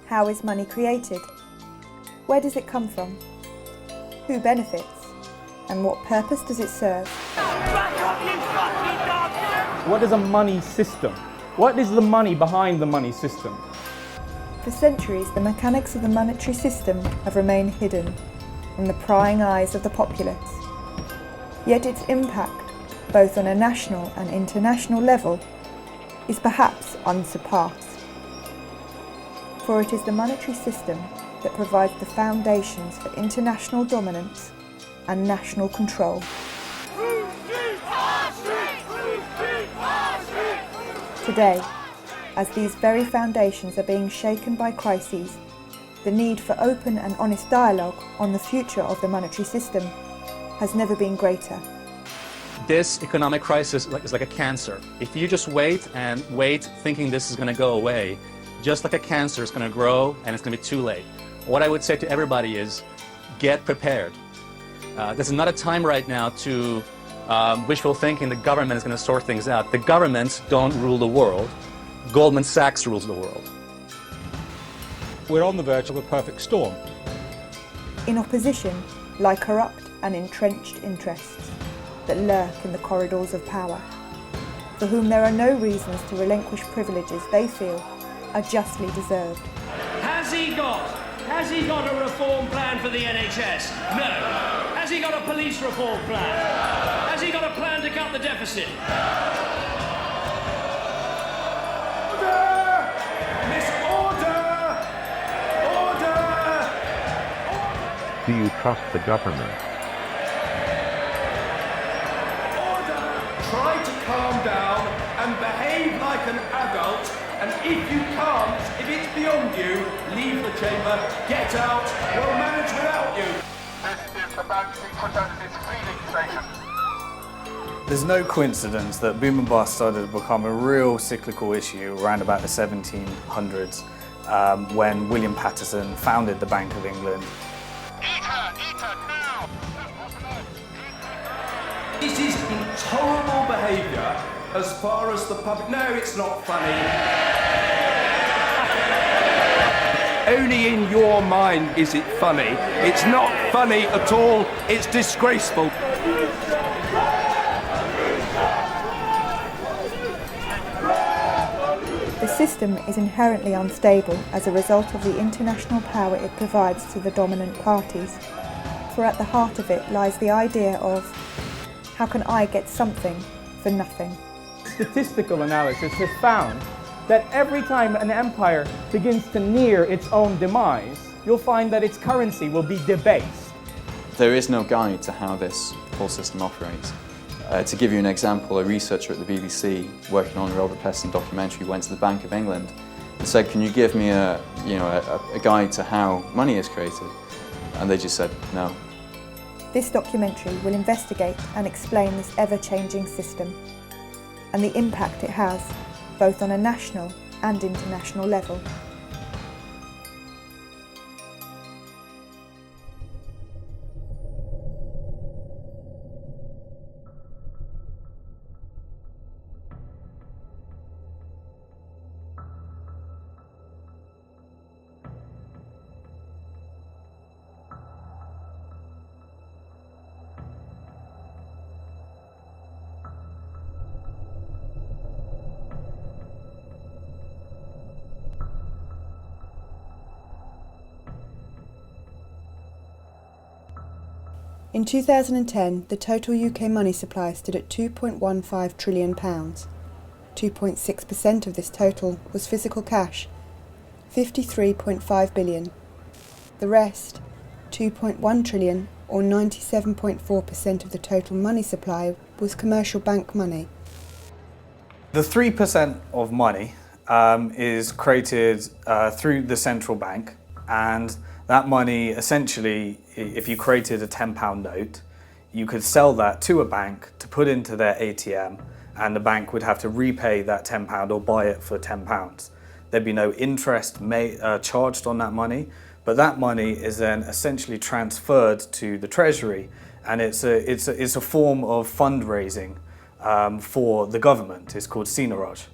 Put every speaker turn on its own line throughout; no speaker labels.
How is money created? Where does it come from? Who benefits? And what purpose does it serve?
What is a money system? What is the money behind the money system?
For centuries, the mechanics of the monetary system have remained hidden from the prying eyes of the populace. Yet its impact, both on a national and international level, is perhaps unsurpassed. For it is the monetary system that provides the foundations for international dominance and national control. Today, as these very foundations are being shaken by crises, the need for open and honest dialogue on the future of the monetary system has never been greater.
This economic crisis is like a cancer. If you just wait and wait thinking this is going to go away, just like a cancer, it's going to grow and it's going to be too late. What I would say to everybody is get prepared. This is not a time right now to wishful thinking the government is going to sort things out. The governments don't rule the world. Goldman Sachs rules the world.
We're on the verge of a perfect storm.
In opposition lie corrupt and entrenched interests that lurk in the corridors of power, for whom there are no reasons to relinquish privileges they feel are justly deserved.
Has he got a reform plan for the NHS? No. Has he got a police reform plan? Has he got a plan to cut the deficit?
Order! Miss Order! Order!
Do you trust the government?
Try to calm down and behave like an adult, and if you can't, if it's beyond you, leave the chamber, get out, we'll manage without you.
This is about to be put under this feeding station.
There's no coincidence that boom and bust started to become a real cyclical issue around about the 1700s when William Paterson founded the Bank of England.
Eat her, now!
This is intolerable behaviour as far as the public... No, it's not funny. Only in your mind is it funny. It's not funny at all. It's disgraceful.
The system is inherently unstable as a result of the international power it provides to the dominant parties. For at the heart of it lies the idea of, how can I get something for nothing?
Statistical analysis has found that every time an empire begins to near its own demise, you'll find that its currency will be debased.
There is no guide to how this whole system operates. To give you an example, a researcher at the BBC working on a Robert Peston documentary went to the Bank of England and said, can you give me a guide to how money is created? And they just said no.
This documentary will investigate and explain this ever-changing system and the impact it has, both on a national and international level. In 2010, the total UK money supply stood at £2.15 trillion. 2.6% of this total was physical cash, £53.5 billion. The rest, £2.1 trillion, or 97.4% of the total money supply, was commercial bank money.
The 3% of money is created through the central bank, and that money, essentially, if you created a £10 note, you could sell that to a bank to put into their ATM, and the bank would have to repay that £10 or buy it for £10. There'd be no interest charged on that money, but that money is then essentially transferred to the Treasury, and it's a form of fundraising for the government. It's called seigniorage.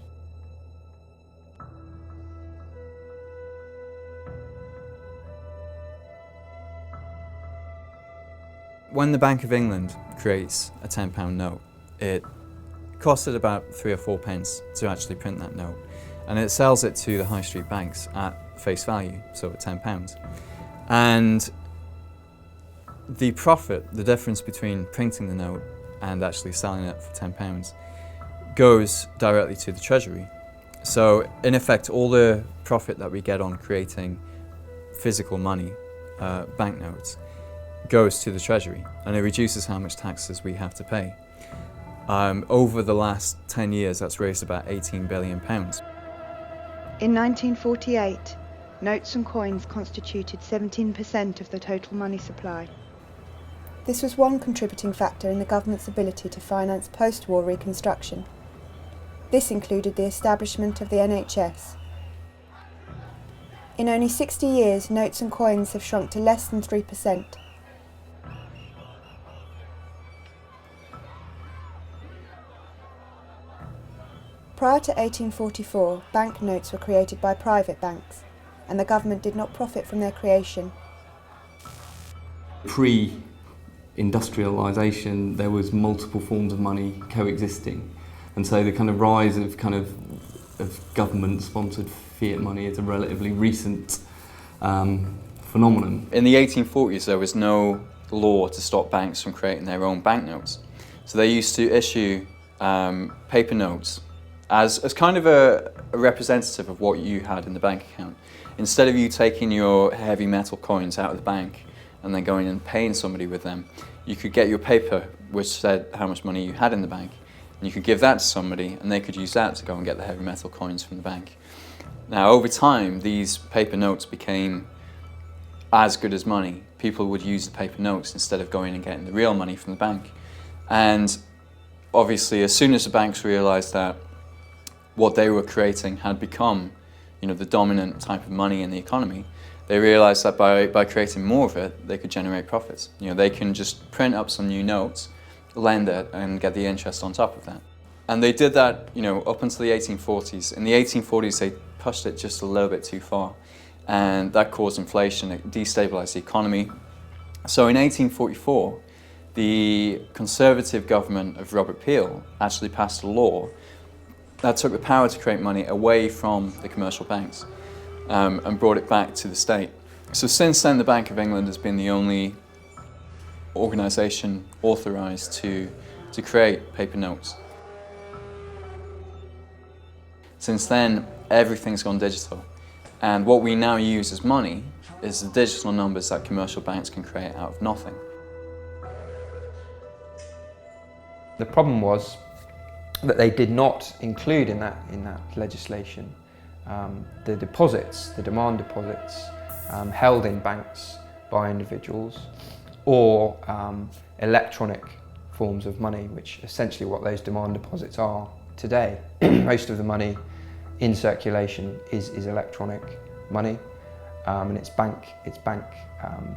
When the Bank of England creates a £10 note, it costed about 3 or 4 pence to actually print that note, and it sells it to the high street banks at face value, so at £10. And the profit, the difference between printing the note and actually selling it for £10, goes directly to the Treasury. So in effect, all the profit that we get on creating physical money, banknotes, goes to the Treasury, and it reduces how much taxes we have to pay. Over the last 10 years, that's raised about £18 billion.
In 1948, notes and coins constituted 17% of the total money supply.
This was one contributing factor in the government's ability to finance post-war reconstruction. This included the establishment of the NHS. In only 60 years, notes and coins have shrunk to less than 3%. Prior to 1844, banknotes were created by private banks, and the government did not profit from their creation.
Pre-industrialisation, there was multiple forms of money coexisting, and so the kind of rise of government-sponsored fiat money is a relatively recent phenomenon.
In the 1840s, there was no law to stop banks from creating their own banknotes, so they used to issue paper notes as kind of a representative of what you had in the bank account. Instead of you taking your heavy metal coins out of the bank and then going and paying somebody with them, you could get your paper which said how much money you had in the bank, and you could give that to somebody and they could use that to go and get the heavy metal coins from the bank. Now over time, these paper notes became as good as money. People would use the paper notes instead of going and getting the real money from the bank. And obviously, as soon as the banks realised that what they were creating had become, the dominant type of money in the economy, they realised that by creating more of it, they could generate profits. They can just print up some new notes, lend it, and get the interest on top of that. And they did that, up until the 1840s. In the 1840s, they pushed it just a little bit too far, and that caused inflation. It destabilised the economy. So in 1844, the Conservative government of Robert Peel actually passed a law that took the power to create money away from the commercial banks and brought it back to the state. So since then, the Bank of England has been the only organisation authorised to create paper notes. Since then, everything's gone digital, and what we now use as money is the digital numbers that commercial banks can create out of nothing.
The problem was that they did not include in that legislation the deposits, the demand deposits held in banks by individuals, or electronic forms of money, which essentially what those demand deposits are today. Most of the money in circulation is electronic money, and it's bank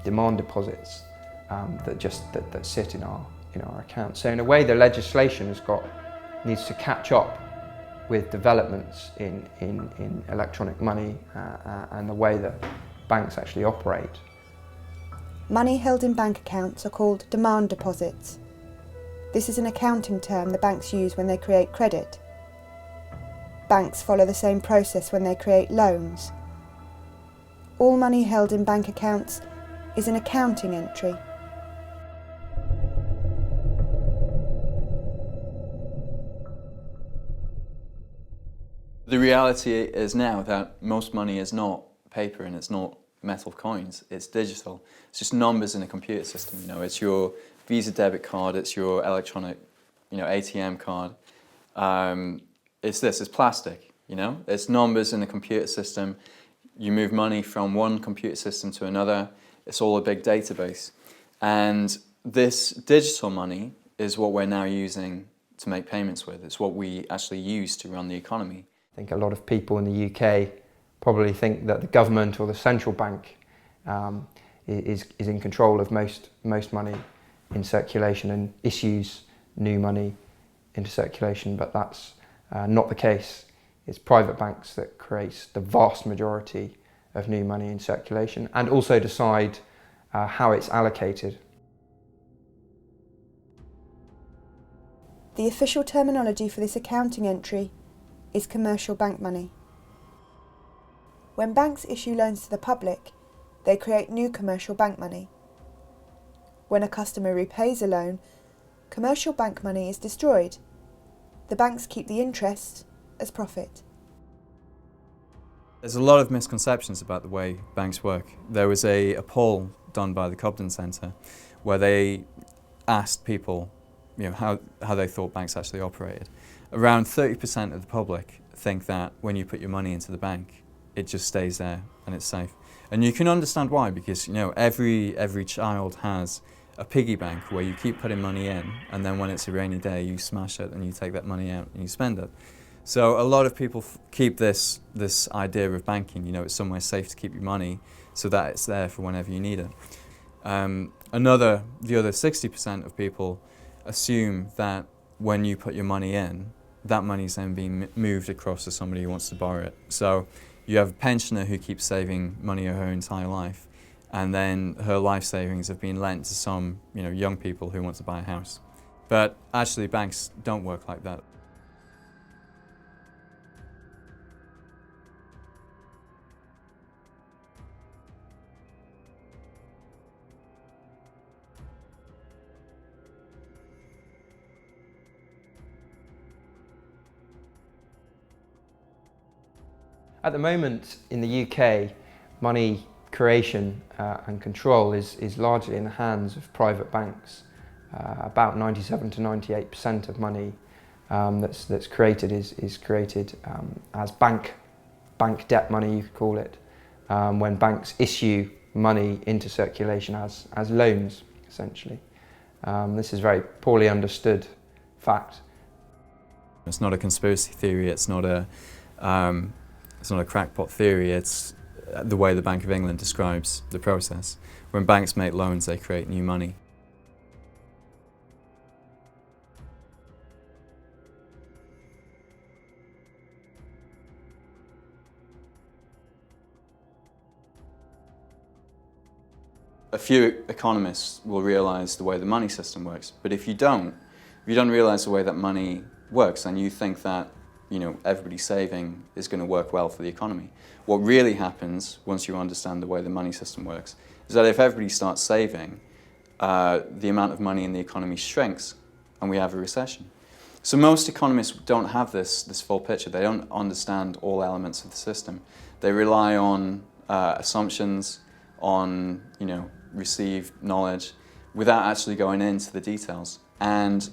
demand deposits that sit in our account. So in a way, the legislation needs to catch up with developments in electronic money and the way that banks actually operate.
Money held in bank accounts are called demand deposits. This is an accounting term the banks use when they create credit. Banks follow the same process when they create loans. All money held in bank accounts is an accounting entry.
The reality is now that most money is not paper and it's not metal coins, it's digital. It's just numbers in a computer system. It's your Visa debit card, it's your electronic, ATM card. It's plastic, It's numbers in a computer system. You move money from one computer system to another. It's all a big database. And this digital money is what we're now using to make payments with. It's what we actually use to run the economy.
I think a lot of people in the UK probably think that the government or the central bank is in control of most money in circulation and issues new money into circulation, but that's not the case. It's private banks that create the vast majority of new money in circulation and also decide how it's allocated.
The official terminology for this accounting entry is commercial bank money. When banks issue loans to the public, they create new commercial bank money. When a customer repays a loan, commercial bank money is destroyed. The banks keep the interest as profit.
There's a lot of misconceptions about the way banks work. There was a poll done by the Cobden Centre where they asked people how they thought banks actually operated. Around 30% of the public think that when you put your money into the bank, it just stays there and it's safe. And you can understand why, because every child has a piggy bank where you keep putting money in, and then when it's a rainy day you smash it and you take that money out and you spend it. So a lot of people keep this idea of banking, it's somewhere safe to keep your money so that it's there for whenever you need it. The other 60% of people assume that when you put your money in, that money's then being moved across to somebody who wants to borrow it. So you have a pensioner who keeps saving money her entire life, and then her life savings have been lent to some young people who want to buy a house. But actually banks don't work like that.
At the moment in the UK, money creation and control is largely in the hands of private banks. About 97 to 98% of money that's created is created as bank debt money, you could call it, when banks issue money into circulation as loans, essentially. This is a very poorly understood fact.
It's not a conspiracy theory, it's not a crackpot theory, it's the way the Bank of England describes the process. When banks make loans, they create new money. A few economists will realise the way the money system works, but if you don't realise the way that money works, then you think that everybody saving is going to work well for the economy. What really happens once you understand the way the money system works is that if everybody starts saving, the amount of money in the economy shrinks and we have a recession. So most economists don't have this full picture. They don't understand all elements of the system. They rely on assumptions, on received knowledge, without actually going into the details. And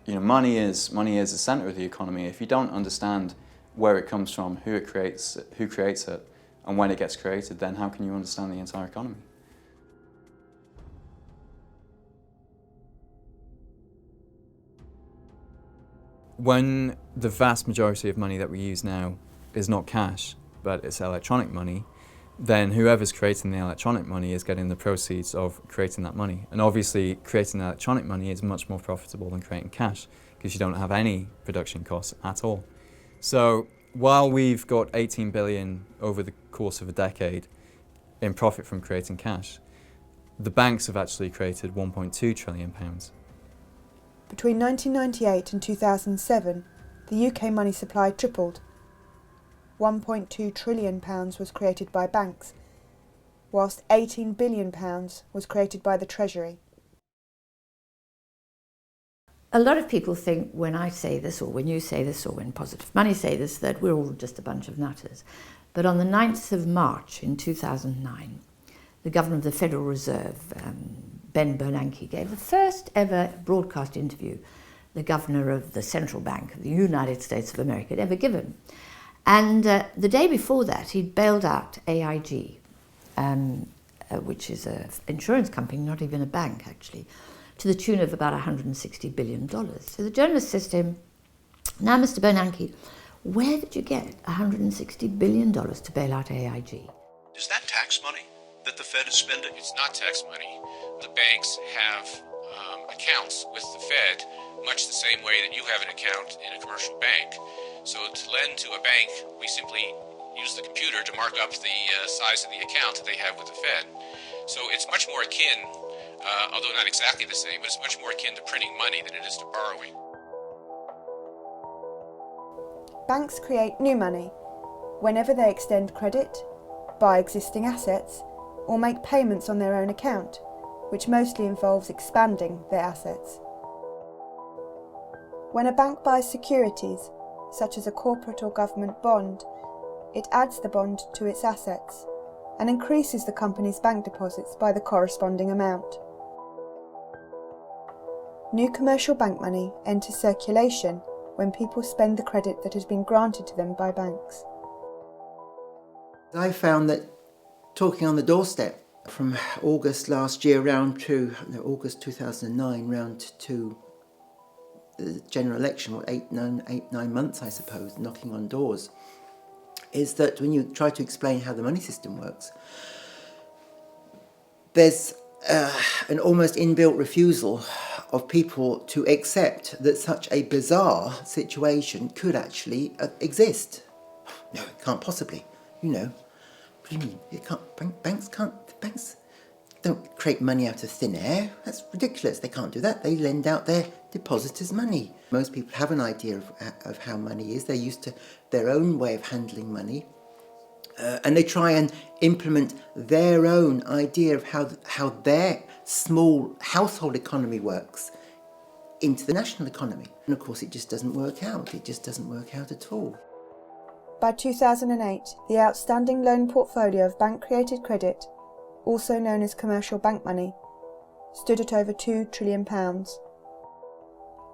money is the center of the economy. If you don't understand where it comes from, who creates it, and when it gets created, then how can you understand the entire economy? When the vast majority of money that we use now is not cash, but it's electronic money, then whoever's creating the electronic money is getting the proceeds of creating that money. And obviously, creating electronic money is much more profitable than creating cash, because you don't have any production costs at all. So while we've got 18 billion over the course of a decade in profit from creating cash, the banks have actually created 1.2 trillion pounds.
Between 1998 and 2007, the UK money supply tripled. £1.2 trillion was created by banks, whilst £18 billion was created by the Treasury.
A lot of people think when I say this, or when you say this, or when Positive Money say this, that we're all just a bunch of nutters. But on the 9th of March in 2009, the Governor of the Federal Reserve, Ben Bernanke, gave the first ever broadcast interview the Governor of the Central Bank of the United States of America had ever given. And the day before that, he'd bailed out AIG, which is an insurance company, not even a bank actually, to the tune of about $160 billion. So the journalist says to him, "Now, Mr. Bernanke, where did you get $160 billion to bail out AIG?"
Is that tax money that the Fed is spending? It's not tax money. The banks have accounts with the Fed, much the same way that you have an account in a commercial bank. So to lend to a bank, we simply use the computer to mark up the size of the account that they have with the Fed. So it's much more akin, although not exactly the same, but it's much more akin to printing money than it is to borrowing.
Banks create new money whenever they extend credit, buy existing assets, or make payments on their own account, which mostly involves expanding their assets. When a bank buys securities, such as a corporate or government bond, it adds the bond to its assets and increases the company's bank deposits by the corresponding amount. New commercial bank money enters circulation when people spend the credit that has been granted to them by banks.
I found that talking on the doorstep from August last year August 2009 round to the general election, 9 months I suppose, knocking on doors, is that when you try to explain how the money system works, there's an almost inbuilt refusal of people to accept that such a bizarre situation could actually exist. No, it can't possibly. What do you mean? It can't. Banks don't create money out of thin air. That's ridiculous. They can't do that. They lend out their depositors' money. Most people have an idea of how money is. They're used to their own way of handling money. And they try and implement their own idea of how their small household economy works into the national economy. And of course it just doesn't work out. It just doesn't work out at all.
By 2008, the outstanding loan portfolio of bank-created credit, also known as commercial bank money, stood at over £2 trillion.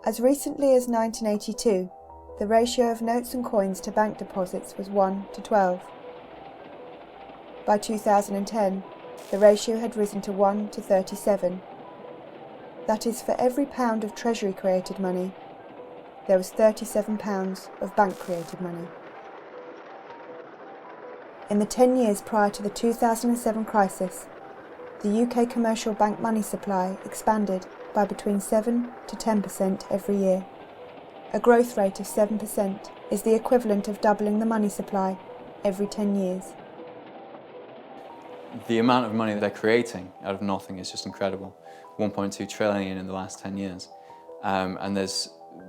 As recently as 1982, the ratio of notes and coins to bank deposits was 1 to 12. By 2010, the ratio had risen to 1 to 37. That is, for every pound of Treasury-created money, there was £37 of bank-created money. In the 10 years prior to the 2007 crisis, the UK commercial bank money supply expanded by between 7 to 10% every year. A growth rate of 7% is the equivalent of doubling the money supply every 10 years.
The amount of money that they're creating out of nothing is just incredible. 1.2 trillion in the last 10 years. And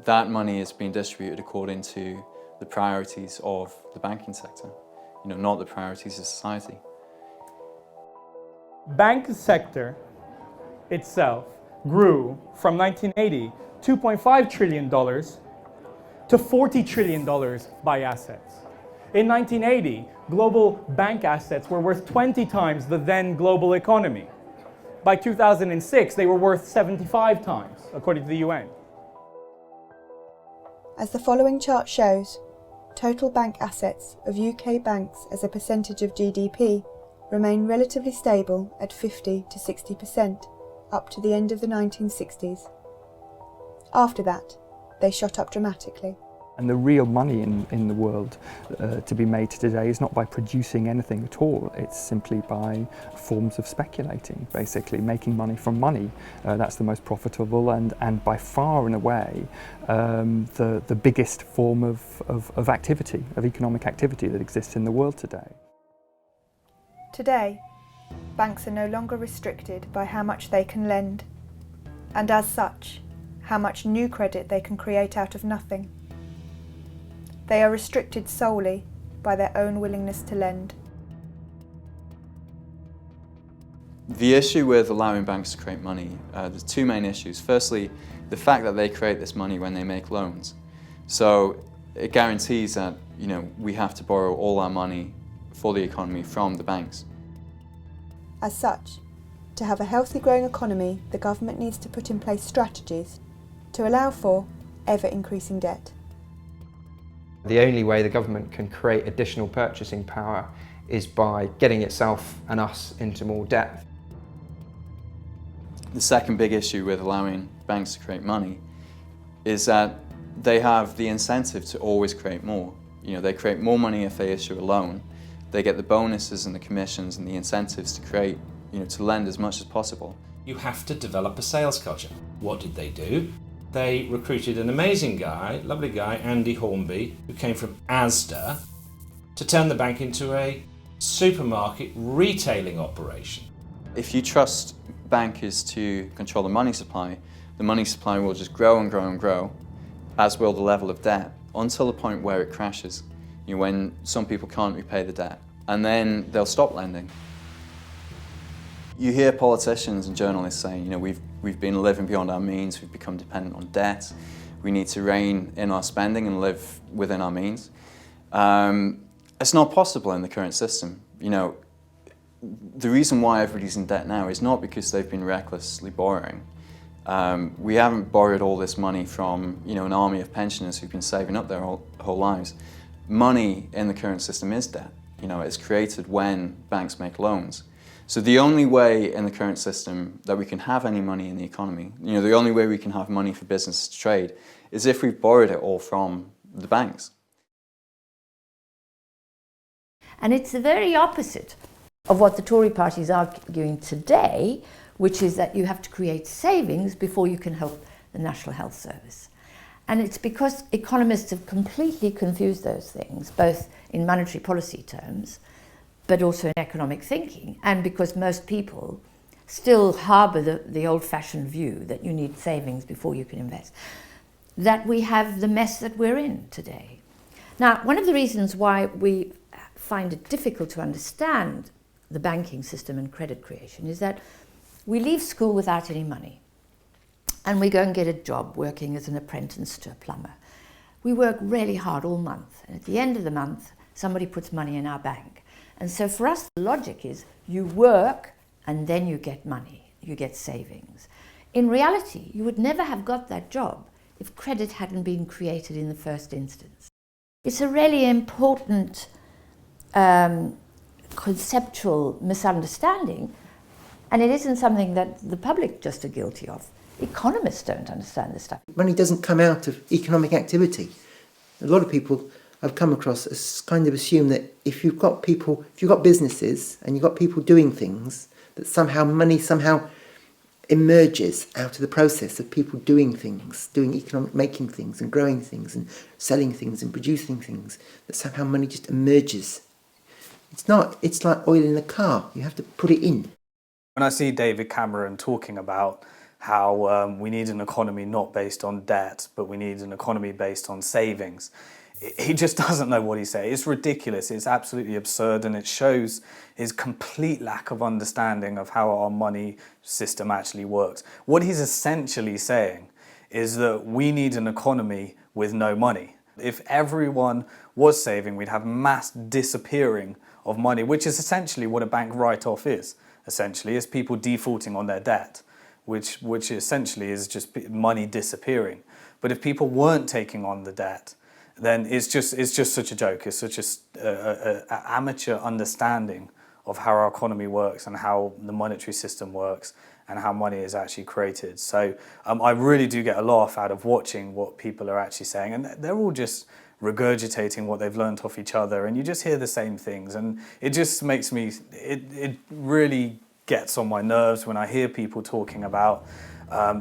that money is being distributed according to the priorities of the banking sector, not the priorities of society.
Bank sector itself grew from 1980, $2.5 trillion to $40 trillion by assets. In 1980, global bank assets were worth 20 times the then global economy. By 2006, they were worth 75 times, according to the UN.
As the following chart shows, total bank assets of UK banks as a percentage of GDP remain relatively stable at 50 to 60% up to the end of the 1960s. After that, they shot up dramatically.
And the real money in the world to be made today is not by producing anything at all, it's simply by forms of speculating, basically making money from money. That's the most profitable and by far and away the biggest form of activity, of economic activity that exists in the world today.
Today, banks are no longer restricted by how much they can lend, and as such, how much new credit they can create out of nothing. They are restricted solely by their own willingness to lend.
The issue with allowing banks to create money, there's two main issues. Firstly, the fact that they create this money when they make loans. So it guarantees that we have to borrow all our money for the economy from the banks.
As such, to have a healthy growing economy, the government needs to put in place strategies to allow for ever-increasing debt.
The only way the government can create additional purchasing power is by getting itself and us into more debt.
The second big issue with allowing banks to create money is that they have the incentive to always create more. They create more money if they issue a loan. They get the bonuses and the commissions and the incentives to create, to lend as much as possible.
You have to develop a sales culture. What did they do? They recruited an amazing guy, lovely guy, Andy Hornby, who came from Asda, to turn the bank into a supermarket retailing operation.
If you trust bankers to control the money supply will just grow and grow and grow, as will the level of debt. until the point where it crashes, when some people can't repay the debt, and then they'll stop lending. You hear politicians and journalists saying, we've been living beyond our means, we've become dependent on debt, we need to rein in our spending and live within our means. It's not possible in the current system. The reason why everybody's in debt now is not because they've been recklessly borrowing. We haven't borrowed all this money from an army of pensioners who've been saving up their whole lives. Money in the current system is debt. It's created when banks make loans. So the only way in the current system that we can have any money in the economy, the only way we can have money for business to trade, is if we've borrowed it all from the banks.
And it's the very opposite of what the Tory party is arguing today, which is that you have to create savings before you can help the National Health Service. And it's because economists have completely confused those things, both in monetary policy terms, but also in economic thinking, and because most people still harbour the old-fashioned view that you need savings before you can invest, that we have the mess that we're in today. Now, one of the reasons why we find it difficult to understand the banking system and credit creation is that we leave school without any money, and we go and get a job working as an apprentice to a plumber. We work really hard all month, and at the end of the month, somebody puts money in our bank. And so for us, the logic is you work and then you get money, you get savings. In reality, you would never have got that job if credit hadn't been created in the first instance. It's a really important conceptual misunderstanding, and it isn't something that the public just are guilty of. Economists don't understand this stuff.
Money doesn't come out of economic activity. A lot of people I've come across as kind of assume that if you've got businesses and you've got people doing things, that somehow money somehow emerges out of the process of people doing things, making things and growing things and selling things and producing things, that somehow money just emerges. It's not, it's like oil in a car, you have to put it in.
When I see David Cameron talking about how we need an economy not based on debt, but we need an economy based on savings, he just doesn't know what he's saying. It's ridiculous, it's absolutely absurd, and it shows his complete lack of understanding of how our money system actually works. What he's essentially saying is that we need an economy with no money. If everyone was saving, we'd have mass disappearing of money, which is essentially what a bank write-off is. Essentially, is people defaulting on their debt, which essentially is just money disappearing. But if people weren't taking on the debt, then it's just such a joke. It's such a amateur understanding of how our economy works and how the monetary system works and how money is actually created. So I really do get a laugh out of watching what people are actually saying, and they're all just regurgitating what they've learnt off each other, and you just hear the same things, and it just makes me, it really gets on my nerves when I hear people talking about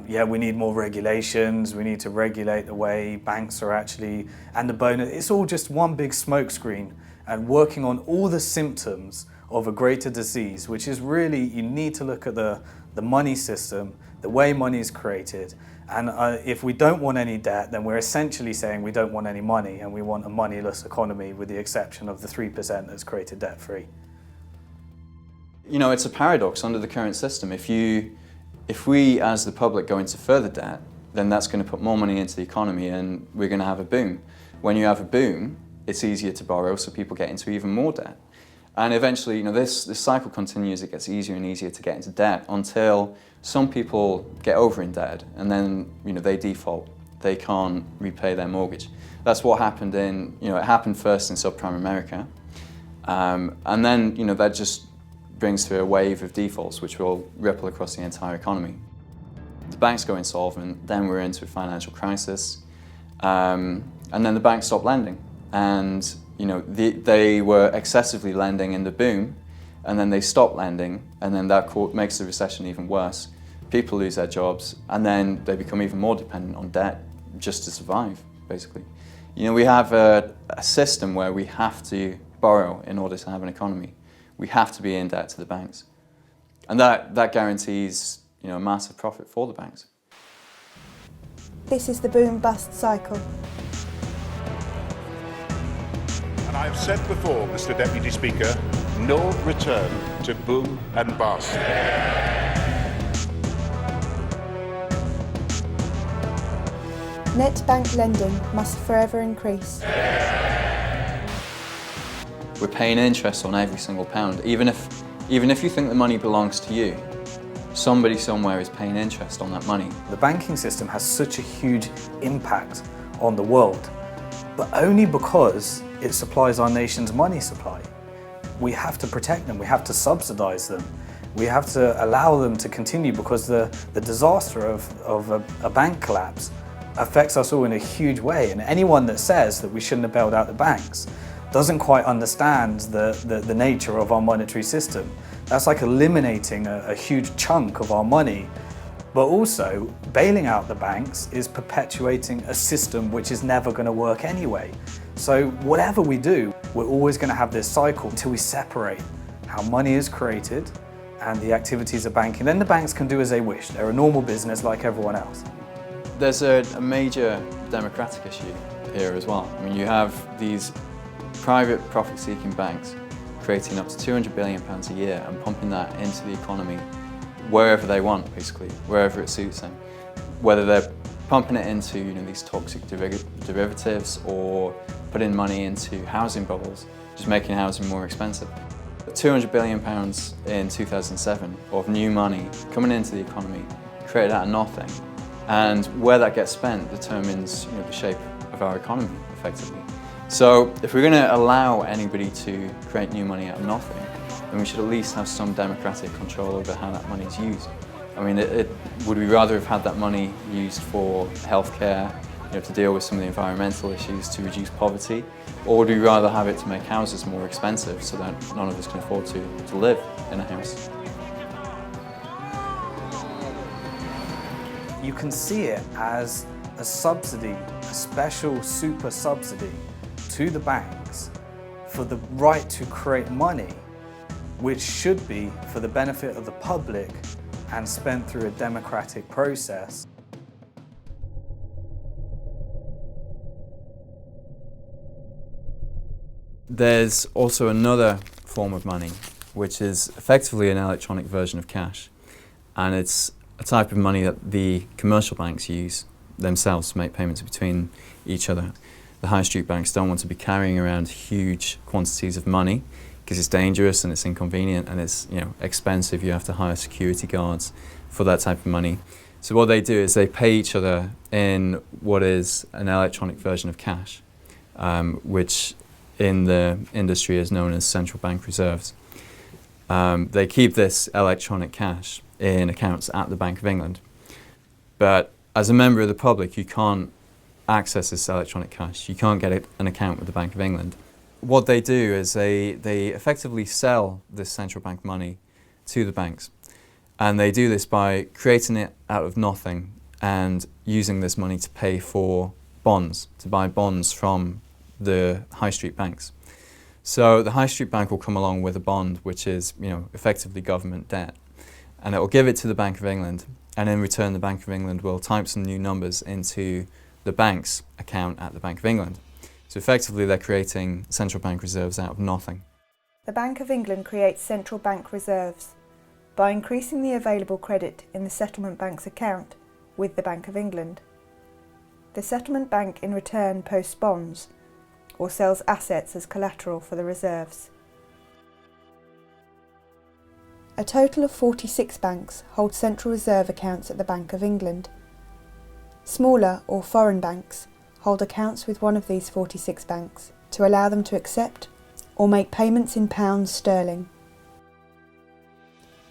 yeah, we need more regulations, we need to regulate the way banks are actually, and the bonus. It's all just one big smokescreen and working on all the symptoms of a greater disease, which is really, you need to look at the money system, the way money is created. And if we don't want any debt, then we're essentially saying we don't want any money and we want a moneyless economy with the exception of the 3% that's created debt-free.
It's a paradox under the current system. If we as the public go into further debt, then that's going to put more money into the economy and we're going to have a boom. When you have a boom, it's easier to borrow, so people get into even more debt. And eventually, this cycle continues. It gets easier and easier to get into debt until some people get over-indebted and then they default. They can't repay their mortgage. That's what happened in, it happened first in subprime America. And then, that just brings through a wave of defaults which will ripple across the entire economy. The banks go insolvent, then we're into a financial crisis, and then the banks stop lending. And they were excessively lending in the boom, and then they stop lending, and then that makes the recession even worse. People lose their jobs, and then they become even more dependent on debt just to survive, basically. We have a system where we have to borrow in order to have an economy. We have to be in debt to the banks. And that guarantees, a massive profit for the banks.
This is the boom-bust cycle.
And I have said before, Mr. Deputy Speaker, no return to boom and bust.
Net bank lending must forever increase.
We're paying interest on every single pound. Even if you think the money belongs to you, somebody somewhere is paying interest on that money.
The banking system has such a huge impact on the world, but only because it supplies our nation's money supply. We have to protect them, we have to subsidize them, we have to allow them to continue, because the disaster of a bank collapse affects us all in a huge way. And anyone that says that we shouldn't have bailed out the banks doesn't quite understand the nature of our monetary system. That's like eliminating a huge chunk of our money. But also, bailing out the banks is perpetuating a system which is never going to work anyway. So whatever we do, we're always going to have this cycle until we separate how money is created and the activities of banking. Then the banks can do as they wish. They're a normal business like everyone else.
There's a major democratic issue here as well. I mean, you have these private profit-seeking banks creating up to £200 billion a year and pumping that into the economy wherever they want, basically, wherever it suits them. Whether they're pumping it into these toxic derivatives or putting money into housing bubbles, just making housing more expensive. £200 billion in 2007 of new money coming into the economy, created out of nothing, and where that gets spent determines the shape of our economy, effectively. So if we're going to allow anybody to create new money out of nothing, then we should at least have some democratic control over how that money is used. I mean, would we rather have had that money used for healthcare, to deal with some of the environmental issues, to reduce poverty, or would we rather have it to make houses more expensive so that none of us can afford to live in a house?
You can see it as a subsidy, a special super subsidy to the banks for the right to create money, which should be for the benefit of the public and spent through a democratic process.
There's also another form of money, which is effectively an electronic version of cash. And it's a type of money that the commercial banks use themselves to make payments between each other. The high street banks don't want to be carrying around huge quantities of money because it's dangerous and it's inconvenient and it's expensive. You have to hire security guards for that type of money. So what they do is they pay each other in what is an electronic version of cash, which in the industry is known as central bank reserves. They keep this electronic cash in accounts at the Bank of England. But as a member of the public, you can't access this electronic cash. You can't get an account with the Bank of England. What they do is they effectively sell this central bank money to the banks. And they do this by creating it out of nothing and using this money to pay for bonds, to buy bonds from the high street banks. So the high street bank will come along with a bond which is effectively government debt, and it will give it to the Bank of England, and in return the Bank of England will type some new numbers into the bank's account at the Bank of England. So effectively they're creating central bank reserves out of nothing.
The Bank of England creates central bank reserves by increasing the available credit in the settlement bank's account with the Bank of England. The settlement bank in return posts bonds or sells assets as collateral for the reserves. A total of 46 banks hold central reserve accounts at the Bank of England. Smaller or foreign banks hold accounts with one of these 46 banks to allow them to accept or make payments in pounds sterling.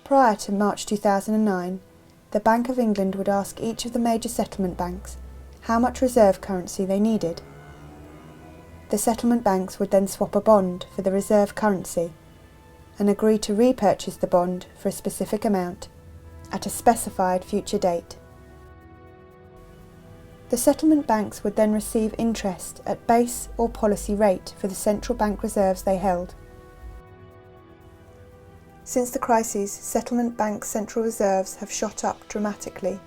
Prior to March 2009, the Bank of England would ask each of the major settlement banks how much reserve currency they needed. The settlement banks would then swap a bond for the reserve currency and agree to repurchase the bond for a specific amount at a specified future date. The settlement banks would then receive interest at base or policy rate for the central bank reserves they held. Since the crises, settlement bank central reserves have shot up dramatically.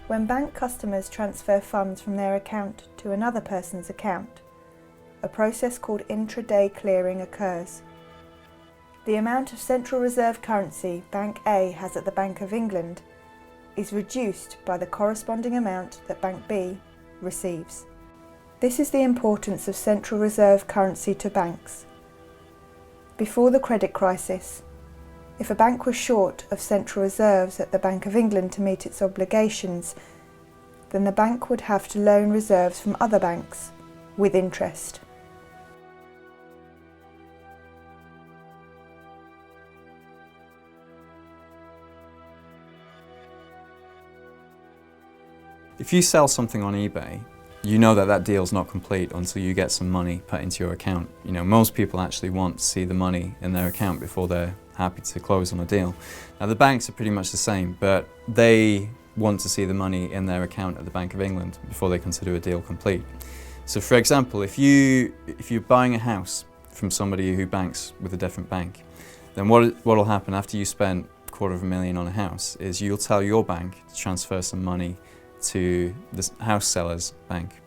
When bank customers transfer funds from their account to another person's account, a process called Intraday Clearing occurs. The amount of central reserve currency Bank A has at the Bank of England is reduced by the corresponding amount that Bank B receives. This is the importance of central reserve currency to banks. Before the credit crisis, if a bank was short of central reserves at the Bank of England to meet its obligations, then the bank would have to loan reserves from other banks with interest.
If you sell something on eBay, you know that that deal's not complete until you get some money put into your account. You know, most people actually want to see the money in their account before they're happy to close on a deal. Now the banks are pretty much the same, but they want to see the money in their account at the Bank of England before they consider a deal complete. So for example, if you're buying a house from somebody who banks with a different bank, then what'll happen after you spend $250,000 on a house is you'll tell your bank to transfer some money to the house seller's bank.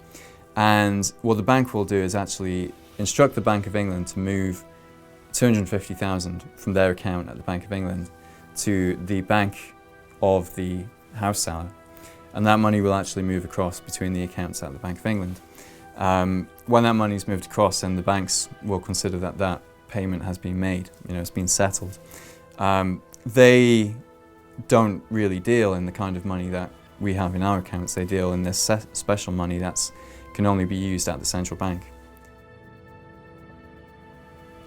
And what the bank will do is actually instruct the Bank of England to move $250,000 from their account at the Bank of England to the bank of the house seller. And that money will actually move across between the accounts at the Bank of England. When that money is moved across, then the banks will consider that that payment has been made, you know, it's been settled. They don't really deal in the kind of money that we have in our accounts. They deal in this special money that can only be used at the central bank.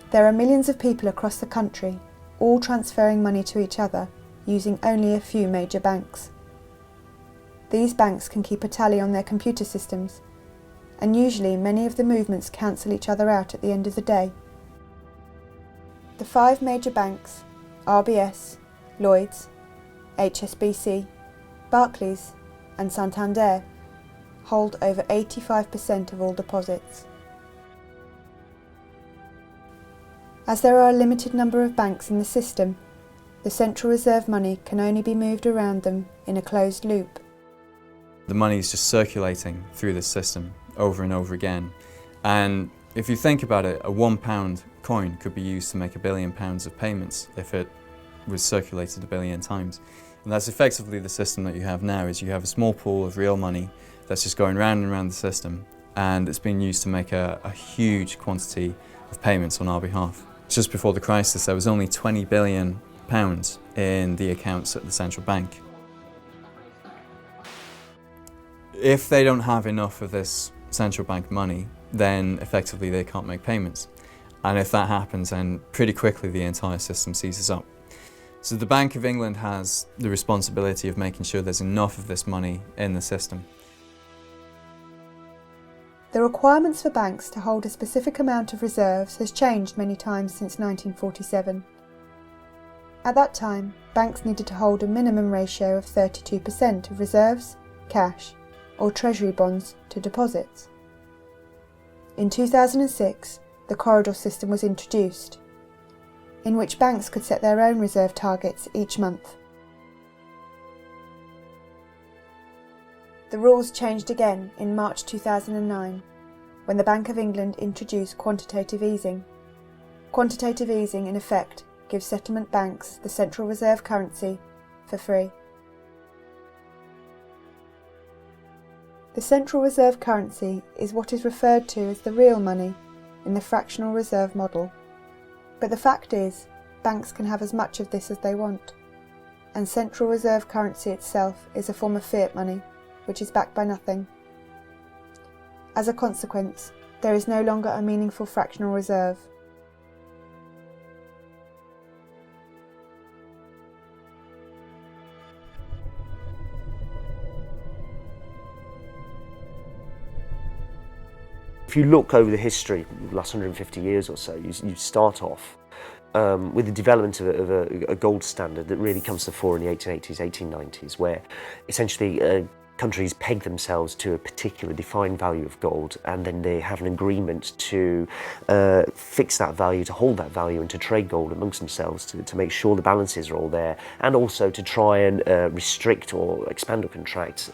There are millions of people across the country, all transferring money to each other using only a few major banks. These banks can keep a tally on their computer systems, and usually many of the movements cancel each other out at the end of the day. The 5 major banks, RBS, Lloyds, HSBC, Barclays and Santander, hold over 85% of all deposits. As there are a limited number of banks in the system, the central reserve money can only be moved around them in a closed loop.
The money is just circulating through this system over and over again. And if you think about it, a £1 coin could be used to make £1 billion of payments if it was circulated 1 billion times. And that's effectively the system that you have now, is you have a small pool of real money that's just going round and round the system, and it's being used to make a huge quantity of payments on our behalf. Just before the crisis, there was only £20 billion in the accounts at the central bank. If they don't have enough of this central bank money, then effectively they can't make payments. And if that happens, then pretty quickly the entire system seizes up. So the Bank of England has the responsibility of making sure there's enough of this money in the system.
The requirements for banks to hold a specific amount of reserves has changed many times since 1947. At that time, banks needed to hold a minimum ratio of 32% of reserves, cash, or treasury bonds to deposits. In 2006, the corridor system was introduced, in which banks could set their own reserve targets each month. The rules changed again in March 2009, when the Bank of England introduced quantitative easing. Quantitative easing, in effect, gives settlement banks the central reserve currency for free. The central reserve currency is what is referred to as the real money in the fractional reserve model. But the fact is, banks can have as much of this as they want, and central reserve currency itself is a form of fiat money, which is backed by nothing. As a consequence, there is no longer a meaningful fractional reserve.
If you look over the history, the last 150 years or so, you start off with the development of a gold standard that really comes to the fore in the 1880s, 1890s, where essentially countries peg themselves to a particular defined value of gold, and then they have an agreement to fix that value, to hold that value, and to trade gold amongst themselves to make sure the balances are all there, and also to try and restrict or expand or contract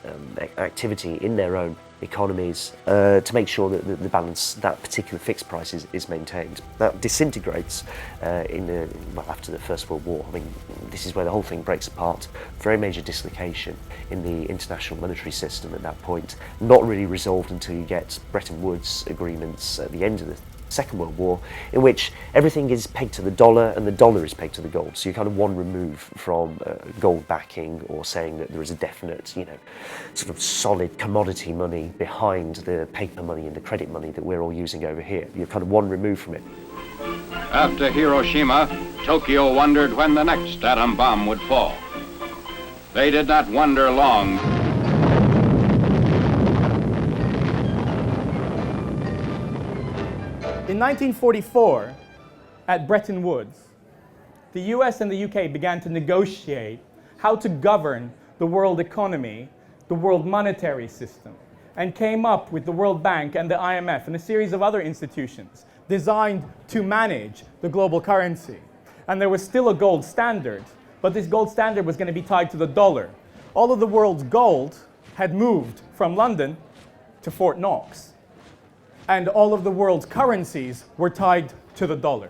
activity in their own economies to make sure that the balance, that particular fixed price is maintained. That disintegrates after the First World War. I mean, this is where the whole thing breaks apart. Very major dislocation in the international monetary system at that point. Not really resolved until you get Bretton Woods agreements at the end of the Second World War, in which everything is pegged to the dollar and the dollar is pegged to the gold. So you're kind of one remove from gold backing, or saying that there is a definite, sort of solid commodity money behind the paper money and the credit money that we're all using over here. You're kind of one remove from it.
After Hiroshima, Tokyo wondered when the next atom bomb would fall. They did not wonder long.
In 1944, at Bretton Woods, the US and the UK began to negotiate how to govern the world economy, the world monetary system, and came up with the World Bank and the IMF and a series of other institutions designed to manage the global currency. And there was still a gold standard, but this gold standard was going to be tied to the dollar. All of the world's gold had moved from London to Fort Knox, and all of the world's currencies were tied to the dollar.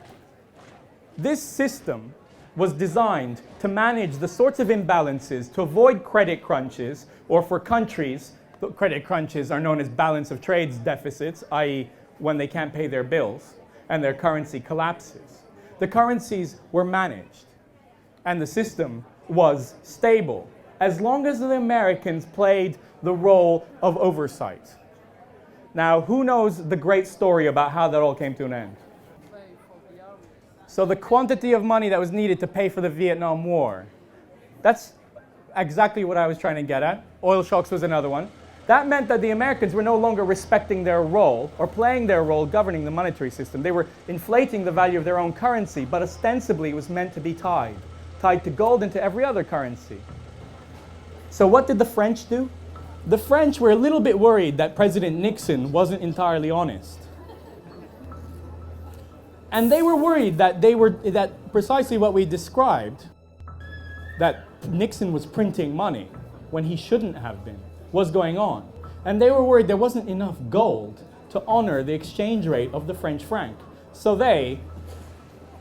This system was designed to manage the sorts of imbalances, to avoid credit crunches, or for countries, the credit crunches are known as balance of trades deficits, i.e. when they can't pay their bills and their currency collapses. The currencies were managed, and the system was stable, as long as the Americans played the role of oversight. Now, who knows the great story about how that all came to an end? So the quantity of money that was needed to pay for the Vietnam War, that's exactly what I was trying to get at. Oil shocks was another one. That meant that the Americans were no longer respecting their role or playing their role governing the monetary system. They were inflating the value of their own currency, but ostensibly it was meant to be tied to gold and to every other currency. So what did the French do? The French were a little bit worried that President Nixon wasn't entirely honest. And they were worried that precisely what we described, that Nixon was printing money when he shouldn't have been, was going on. And they were worried there wasn't enough gold to honor the exchange rate of the French franc. So they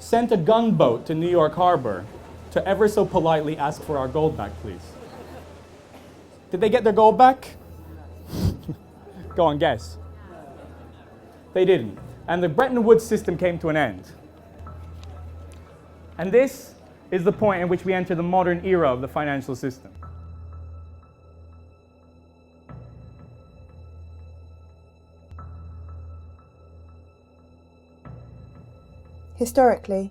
sent a gunboat to New York Harbor to ever so politely ask for our gold back, please. Did they get their gold back? Go on, guess. They didn't. And the Bretton Woods system came to an end. And this is the point in which we enter the modern era of the financial system.
Historically,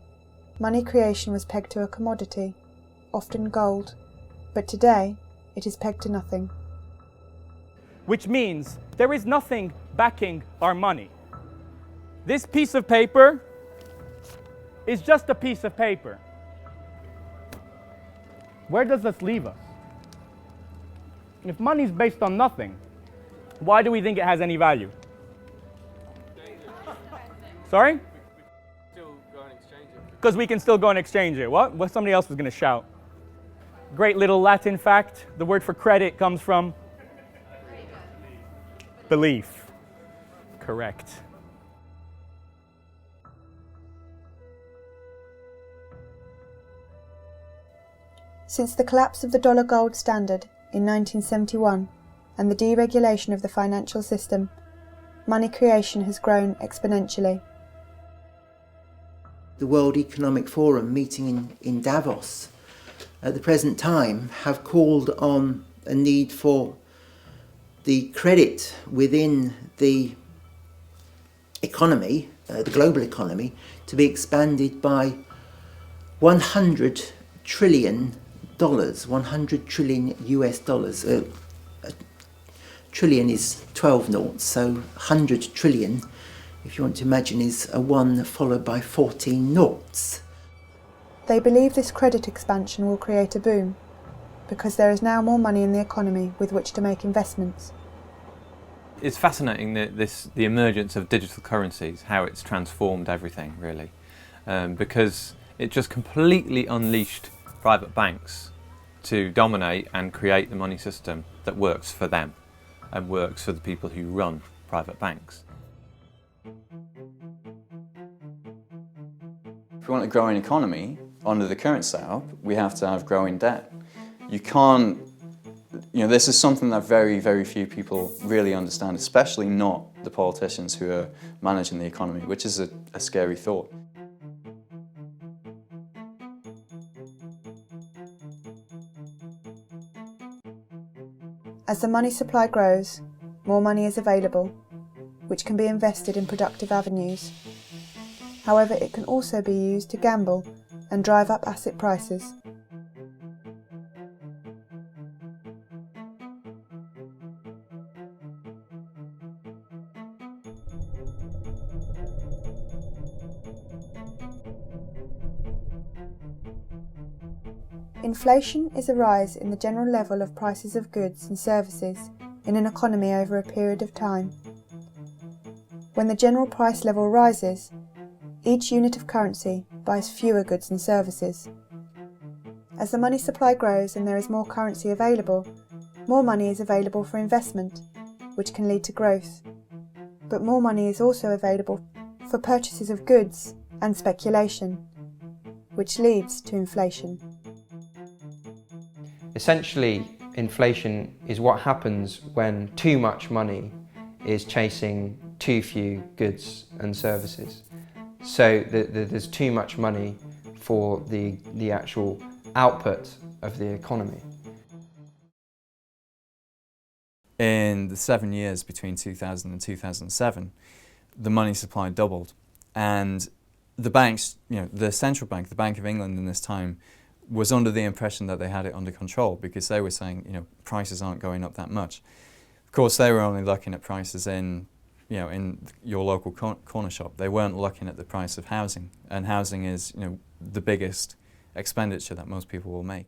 money creation was pegged to a commodity, often gold, but today it is pegged to nothing.
Which means there is nothing backing our money. This piece of paper is just a piece of paper. Where does this leave us? If money is based on nothing, why do we think it has any value? Sorry? Because we can still go and exchange it. What? What? Somebody else was going to shout. Great little Latin fact. The word for credit comes from belief. Correct.
Since the collapse of the dollar gold standard in 1971 and the deregulation of the financial system, money creation has grown exponentially.
The World Economic Forum meeting in Davos at the present time have called on a need for the credit within the economy, the global economy, to be expanded by $100 trillion, 100 trillion US dollars. A trillion is 12 noughts, so 100 trillion, if you want to imagine, is a 1 followed by 14 noughts.
They believe this credit expansion will create a boom, because there is now more money in the economy with which to make investments.
It's fascinating the emergence of digital currencies, how it's transformed everything really, because it just completely unleashed private banks to dominate and create the money system that works for them and works for the people who run private banks.
If we want a growing economy, under the current setup, we have to have growing debt. You can't, this is something that very, very few people really understand, especially not the politicians who are managing the economy, which is a scary thought.
As the money supply grows, more money is available, which can be invested in productive avenues. However, it can also be used to gamble and drive up asset prices. Inflation is a rise in the general level of prices of goods and services in an economy over a period of time. When the general price level rises, each unit of currency buys fewer goods and services. As the money supply grows and there is more currency available, more money is available for investment, which can lead to growth. But more money is also available for purchases of goods and speculation, which leads to inflation.
Essentially, inflation is what happens when too much money is chasing too few goods and services. So there's too much money for the actual output of the economy.
In the 7 years between 2000 and 2007, the money supply doubled, and the banks, the central bank, the Bank of England in this time, was under the impression that they had it under control because they were saying, prices aren't going up that much. Of course, they were only looking at prices in your local corner shop. They weren't looking at the price of housing, and housing is, the biggest expenditure that most people will make.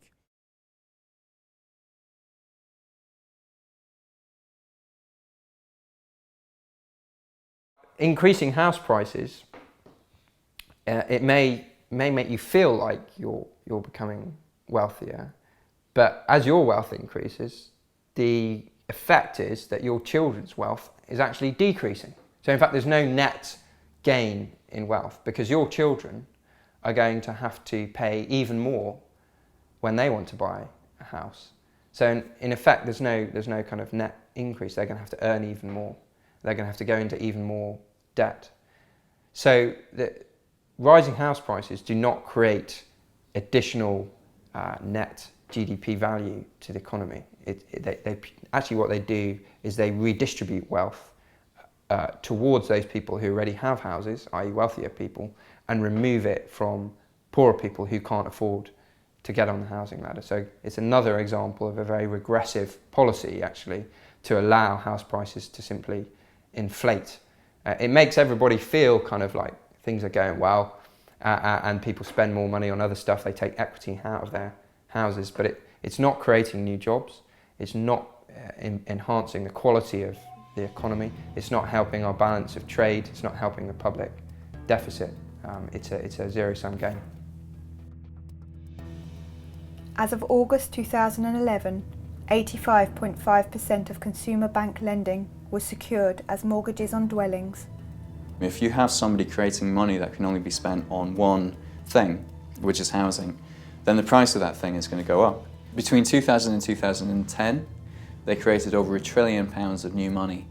Increasing house prices, it may make you feel like you're becoming wealthier, but as your wealth increases, the effect is that your children's wealth is actually decreasing. So in fact, there's no net gain in wealth because your children are going to have to pay even more when they want to buy a house. So in effect, there's no kind of net increase. They're going to have to earn even more. They're going to have to go into even more debt. So the rising house prices do not create additional net GDP value to the economy. Actually what they do is they redistribute wealth towards those people who already have houses, i.e. wealthier people, and remove it from poorer people who can't afford to get on the housing ladder. So it's another example of a very regressive policy, actually, to allow house prices to simply inflate. It makes everybody feel kind of like things are going well, and people spend more money on other stuff. They take equity out of their houses, but it's not creating new jobs. It's not enhancing the quality of the economy. It's not helping our balance of trade. It's not helping the public deficit. It's a zero-sum game.
As of August 2011, 85.5% of consumer bank lending was secured as mortgages on dwellings.
If you have somebody creating money that can only be spent on one thing, which is housing, then the price of that thing is going to go up. Between 2000 and 2010, they created over £1 trillion of new money,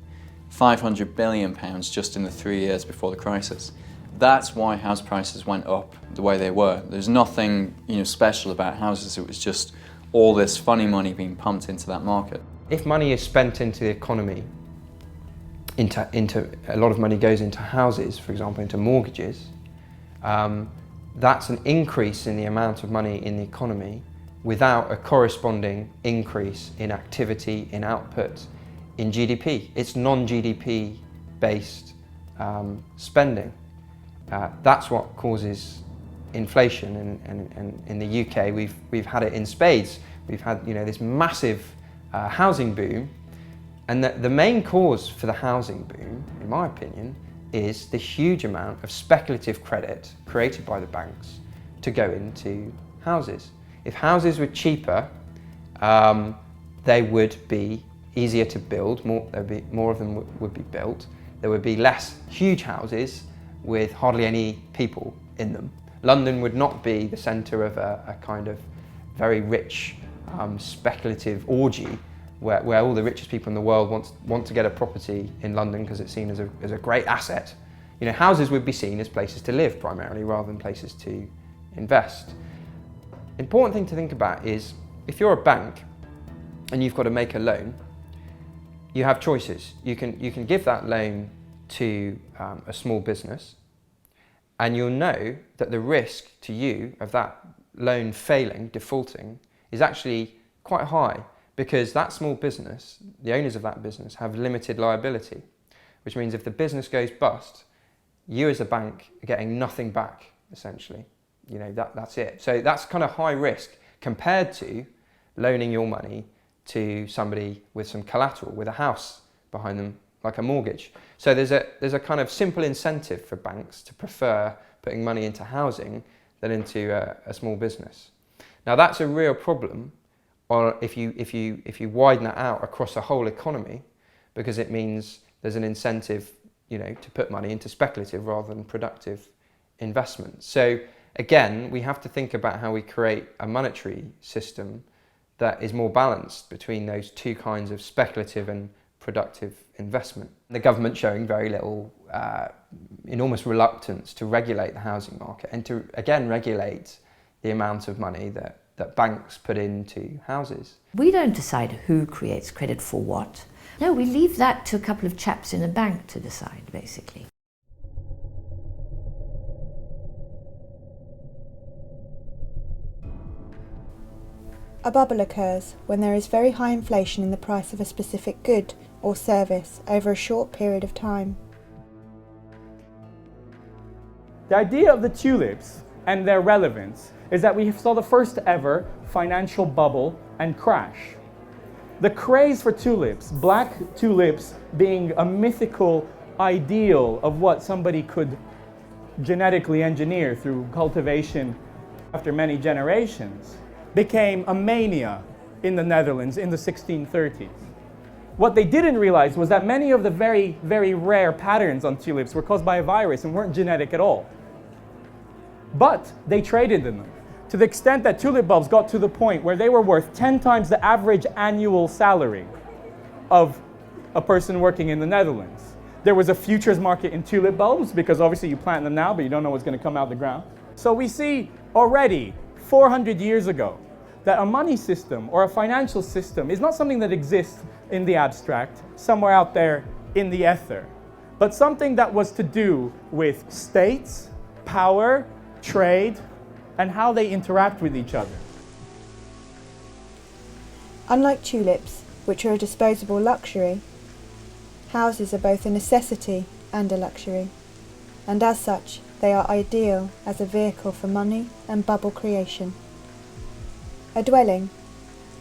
£500 billion just in the 3 years before the crisis. That's why house prices went up the way they were. There's nothing special about houses. It was just all this funny money being pumped into that market.
If money is spent into the economy, into a lot of money goes into houses, for example, into mortgages, that's an increase in the amount of money in the economy without a corresponding increase in activity, in output, in GDP. It's non-GDP based spending. That's what causes inflation, and in the UK we've had it in spades We've had, this massive housing boom, and the main cause for the housing boom, in my opinion, is the huge amount of speculative credit created by the banks to go into houses. If houses were cheaper, they would be easier to build, more of them would be built. There would be less huge houses with hardly any people in them. London would not be the centre of a kind of very rich speculative orgy where all the richest people in the world want to get a property in London because it's seen as a great asset. Houses would be seen as places to live primarily rather than places to invest. Important thing to think about is if you're a bank and you've got to make a loan, you have choices. You can give that loan to a small business, and you'll know that the risk to you of that loan failing, defaulting, is actually quite high because that small business, the owners of that business, have limited liability, which means if the business goes bust, you as a bank are getting nothing back, essentially. That's it. So that's kind of high risk compared to loaning your money to somebody with some collateral, with a house behind them, like a mortgage. So there's a kind of simple incentive for banks to prefer putting money into housing than into a small business. Now that's a real problem if you widen that out across a whole economy, because it means there's an incentive, to put money into speculative rather than productive investment. So again, we have to think about how we create a monetary system that is more balanced between those two kinds of speculative and productive investment. The government showing very little, enormous reluctance to regulate the housing market and to, again, regulate the amount of money that banks put into houses.
We don't decide who creates credit for what. No, we leave that to a couple of chaps in a bank to decide, basically.
A bubble occurs when there is very high inflation in the price of a specific good or service over a short period of time.
The idea of the tulips and their relevance is that we saw the first ever financial bubble and crash. The craze for tulips, black tulips being a mythical ideal of what somebody could genetically engineer through cultivation after many generations, became a mania in the Netherlands in the 1630s. What they didn't realize was that many of the very, very rare patterns on tulips were caused by a virus and weren't genetic at all. But they traded in them, to the extent that tulip bulbs got to the point where they were worth 10 times the average annual salary of a person working in the Netherlands. There was a futures market in tulip bulbs because obviously you plant them now, but you don't know what's going to come out of the ground. So we see already 400 years ago that a money system or a financial system is not something that exists in the abstract, somewhere out there in the ether, but something that was to do with states, power, trade, and how they interact with each other.
Unlike tulips, which are a disposable luxury, houses are both a necessity and a luxury, and as such, they are ideal as a vehicle for money and bubble creation. A dwelling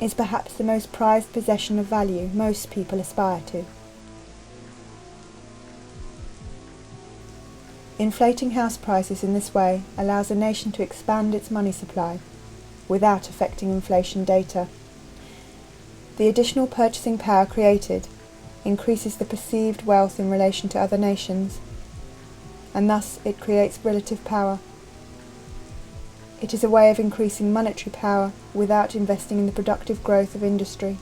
is perhaps the most prized possession of value most people aspire to. Inflating house prices in this way allows a nation to expand its money supply without affecting inflation data. The additional purchasing power created increases the perceived wealth in relation to other nations, and thus it creates relative power. It is a way of increasing monetary power without investing in the productive growth of industry.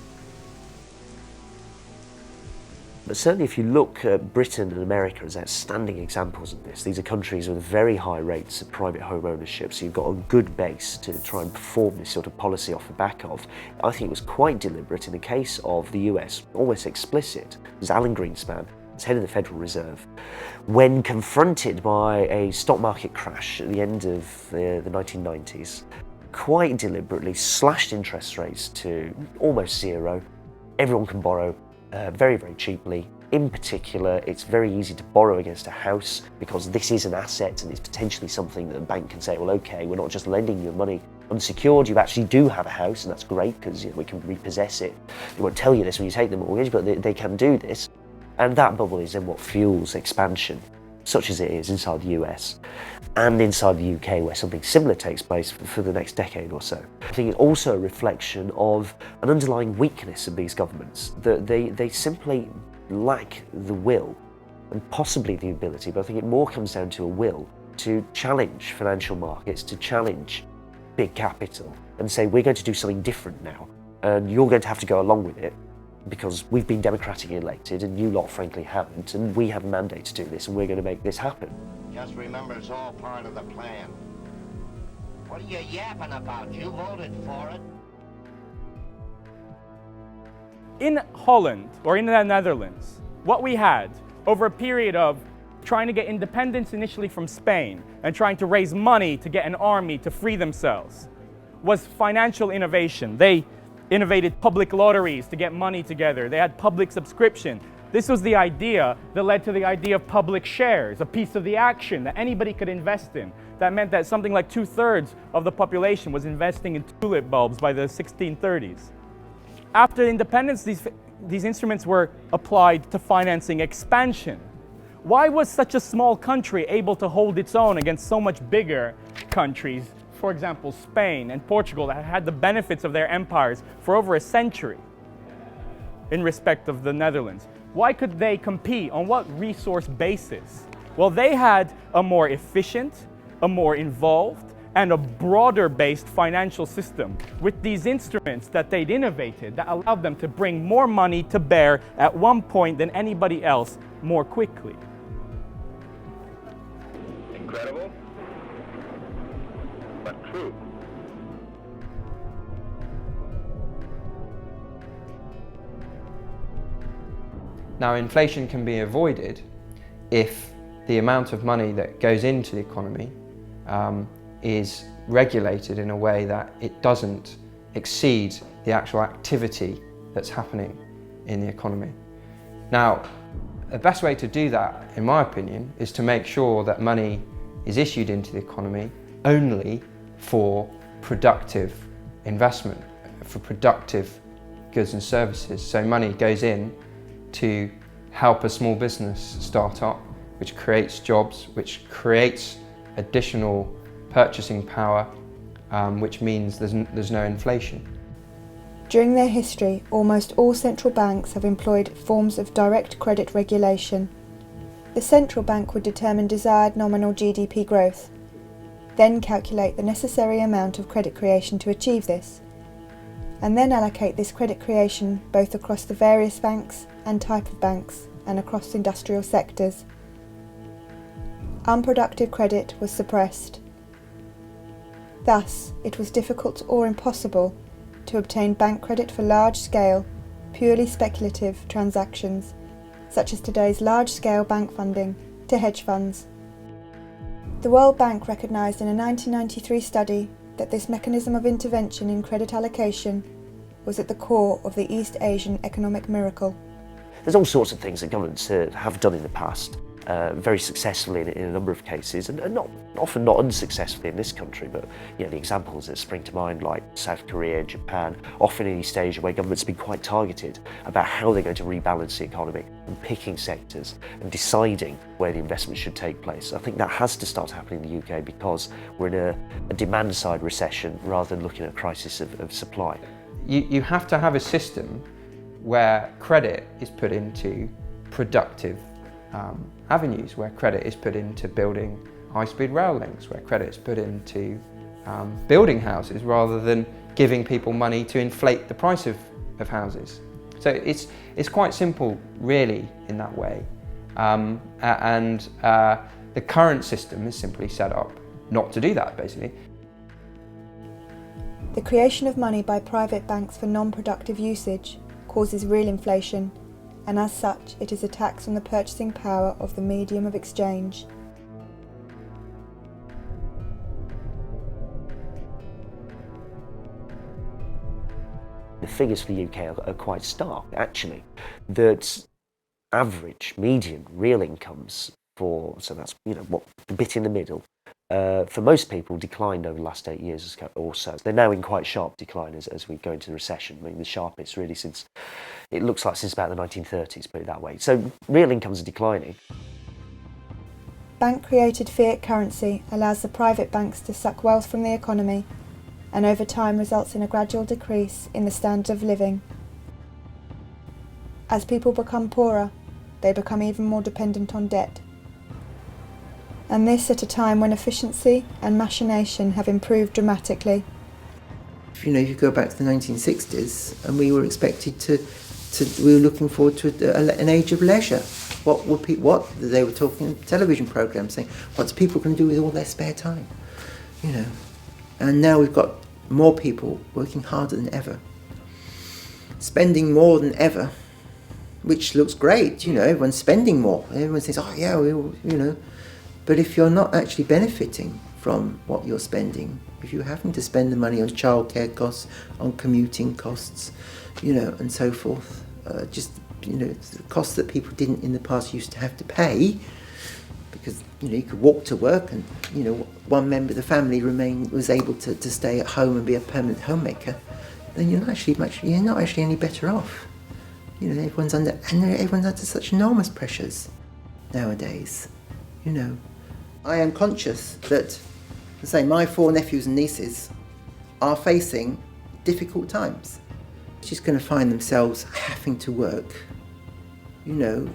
But certainly if you look at Britain and America as outstanding examples of this, these are countries with very high rates of private home ownership, so you've got a good base to try and perform this sort of policy off the back of. I think it was quite deliberate in the case of the US, almost explicit. It was Alan Greenspan, as head of the Federal Reserve, when confronted by a stock market crash at the end of the 1990s, quite deliberately slashed interest rates to almost zero. Everyone can borrow very, very cheaply. In particular, it's very easy to borrow against a house because this is an asset and it's potentially something that a bank can say, well, okay, we're not just lending you money unsecured, you actually do have a house, and that's great because we can repossess it. They won't tell you this when you take the mortgage, but they can do this. And that bubble is then what fuels expansion, such as it is inside the US and inside the UK, where something similar takes place for the next decade or so. I think it's also a reflection of an underlying weakness of these governments, that they simply lack the will and possibly the ability, but I think it more comes down to a will to challenge financial markets, to challenge big capital and say, we're going to do something different now, and you're going to have to go along with it because we've been democratically elected and you lot frankly haven't, and we have a mandate to do this and we're going to make this happen.
Just remember, it's all part of the plan. What are you yapping about? You voted for it.
In Holland, or in the Netherlands, what we had over a period of trying to get independence initially from Spain and trying to raise money to get an army to free themselves was financial innovation. They innovated public lotteries to get money together. They had public subscription. This was the idea that led to the idea of public shares, a piece of the action that anybody could invest in. That meant that something like 2/3 of the population was investing in tulip bulbs by the 1630s. After independence, these instruments were applied to financing expansion. Why was such a small country able to hold its own against so much bigger countries, for example, Spain and Portugal, that had the benefits of their empires for over a century in respect of the Netherlands? Why could they compete? On what resource basis? Well, they had a more efficient, a more involved, and a broader-based financial system with these instruments that they'd innovated that allowed them to bring more money to bear at one point than anybody else more quickly.
Incredible, but true.
Now, inflation can be avoided if the amount of money that goes into the economy is regulated in a way that it doesn't exceed the actual activity that's happening in the economy. Now, the best way to do that, in my opinion, is to make sure that money is issued into the economy only for productive investment, for productive goods and services. So money goes in to help a small business start up, which creates jobs, which creates additional purchasing power, which means there's no inflation.
During their history, almost all central banks have employed forms of direct credit regulation. The central bank would determine desired nominal GDP growth, then calculate the necessary amount of credit creation to achieve this, and then allocate this credit creation both across the various banks and type of banks and across industrial sectors. Unproductive credit was suppressed. Thus, it was difficult or impossible to obtain bank credit for large-scale, purely speculative transactions, such as today's large-scale bank funding to hedge funds. The World Bank recognised in a 1993 study that this mechanism of intervention in credit allocation was at the core of the East Asian economic miracle.
There's all sorts of things that governments have done in the past, very successfully in a number of cases, and often not unsuccessfully in this country, but the examples that spring to mind, like South Korea, Japan, often in East Asia, where governments have been quite targeted about how they're going to rebalance the economy and picking sectors and deciding where the investment should take place. I think that has to start happening in the UK because we're in a demand-side recession rather than looking at a crisis of supply.
You have to have a system where credit is put into productive avenues, where credit is put into building high-speed rail links, where credit is put into building houses rather than giving people money to inflate the price of houses. So it's quite simple, really, in that way. The current system is simply set up not to do that, basically.
The creation of money by private banks for non-productive usage causes real inflation, and as such it is a tax on the purchasing power of the medium of exchange.
The figures for the UK are quite stark, actually, that average, median, real incomes so that's, what, the bit in the middle, for most people, declined over the last 8 years or so. They're now in quite sharp decline as we go into the recession. I mean, the sharpest really since, it looks like since about the 1930s, put it that way. So real incomes are declining.
Bank-created fiat currency allows the private banks to suck wealth from the economy and over time results in a gradual decrease in the standard of living. As people become poorer, they become even more dependent on debt. And this at a time when efficiency and machination have improved dramatically.
You know, you go back to the 1960s and we were expected we were looking forward to an age of leisure. They were talking television programs saying, what's people going to do with all their spare time? You know, and now we've got more people working harder than ever, spending more than ever, which looks great. You know, everyone's spending more. Everyone says, oh yeah, you know. But if you're not actually benefiting from what you're spending, if you're having to spend the money on childcare costs, on commuting costs, you know, and so forth, you know, the costs that people didn't in the past used to have to pay, because, you know, you could walk to work and, you know, one member of the family was able to stay at home and be a permanent homemaker, then you're not actually any better off. You know, everyone's under such enormous pressures nowadays, you know. I am conscious that, say, my 4 nephews and nieces are facing difficult times. Just going to find themselves having to work, you know,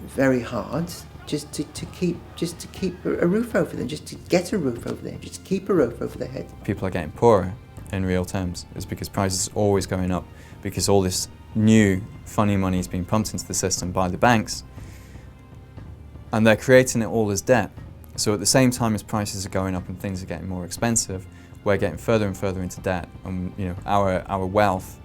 very hard just to keep a roof over them, just to get a roof over them, just to keep a roof over their head.
People are getting poorer in real terms. It's because prices are always going up, because all this new funny money is being pumped into the system by the banks, and they're creating it all as debt. So at the same time as prices are going up and things are getting more expensive, we're getting further and further into debt, and you know, our wealth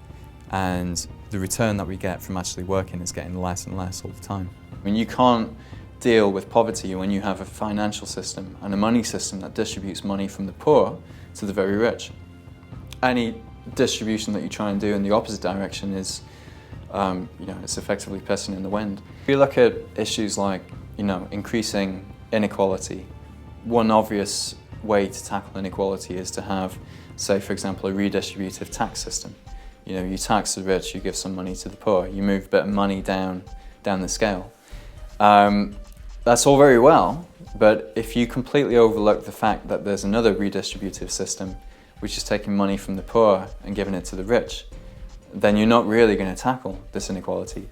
and the return that we get from actually working is getting less and less all the time. I mean, you can't deal with poverty when you have a financial system and a money system that distributes money from the poor to the very rich. Any distribution that you try and do in the opposite direction is, you know, it's effectively pissing in the wind. If you look at issues like, you know, increasing inequality, one obvious way to tackle inequality is to have, say, for example, a redistributive tax system. You know, you tax the rich, you give some money to the poor, you move a bit of money down the scale. That's all very well, but if you completely overlook the fact that there's another redistributive system which is taking money from the poor and giving it to the rich, then you're not really going to tackle this inequality.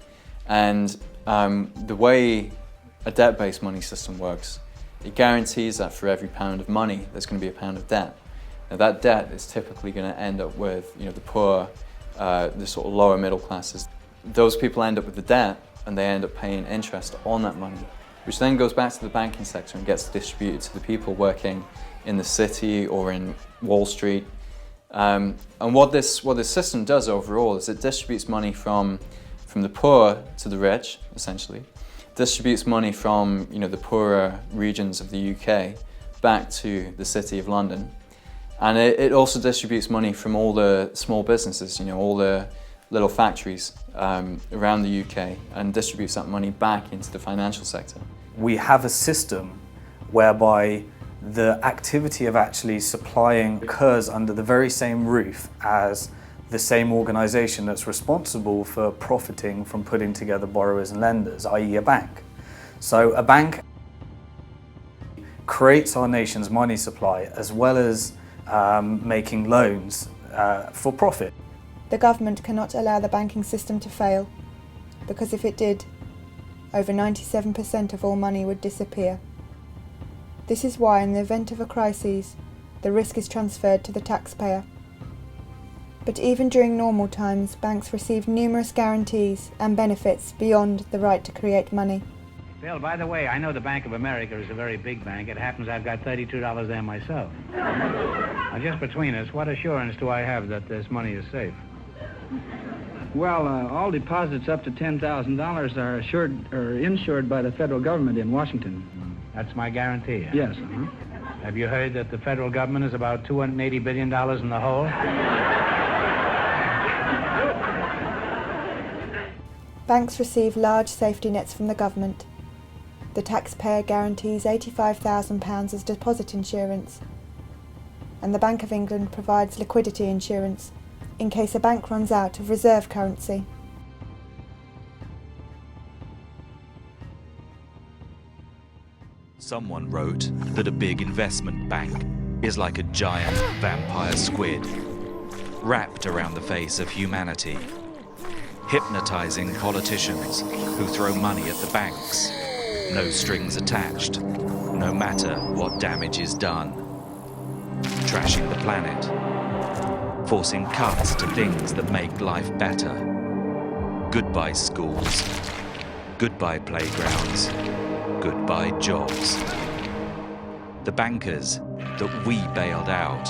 And the way a debt-based money system works, it guarantees that for every pound of money, there's going to be a pound of debt. Now that debt is typically going to end up with, you know, the poor, the sort of lower middle classes. Those people end up with the debt and they end up paying interest on that money, which then goes back to the banking sector and gets distributed to the people working in the city or in Wall Street. And what this system does overall is it distributes money from the poor to the rich, essentially. Distributes money from, you know, the poorer regions of the UK back to the City of London. And it also distributes money from all the small businesses, you know, all the little factories around the UK, and distributes that money back into the financial sector.
We have a system whereby the activity of actually supplying occurs under the very same roof as the same organisation that's responsible for profiting from putting together borrowers and lenders, i.e. a bank. So a bank creates our nation's money supply as well as making loans for profit.
The government cannot allow the banking system to fail, because if it did, over 97% of all money would disappear. This is why in the event of a crisis, the risk is transferred to the taxpayer. But even during normal times, banks receive numerous guarantees and benefits beyond the right to create money.
Bill, by the way, I know the Bank of America is a very big bank. It happens I've got $32 there myself. Now, just between us, what assurance do I have that this money is safe?
Well, all deposits up to $10,000 are assured or insured by the federal government in Washington.
That's my guarantee. Huh?
Yes.
Have you heard that the federal government is about $280 billion in the hole?
Banks receive large safety nets from the government. the taxpayer guarantees £85,000 as deposit insurance, and the Bank of England provides liquidity insurance in case a bank runs out of reserve currency.
Someone wrote that a big investment bank is like a giant vampire squid, wrapped around the face of humanity, hypnotizing politicians who throw money at the banks, no strings attached, no matter what damage is done, trashing the planet, forcing cuts to things that make life better. Goodbye schools, goodbye playgrounds, goodbye jobs. The bankers that we bailed out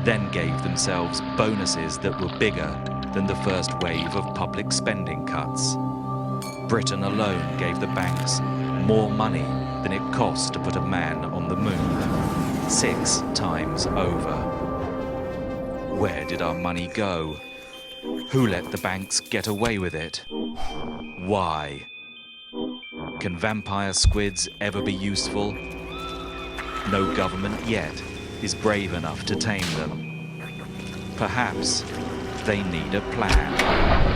then gave themselves bonuses that were bigger than the first wave of public spending cuts. Britain alone gave the banks more money than it cost to put a man on the moon, 6 times over. Where did our money go? Who let the banks get away with it? Why? Can vampire squids ever be useful? No government yet is brave enough to tame them. Perhaps they need a plan.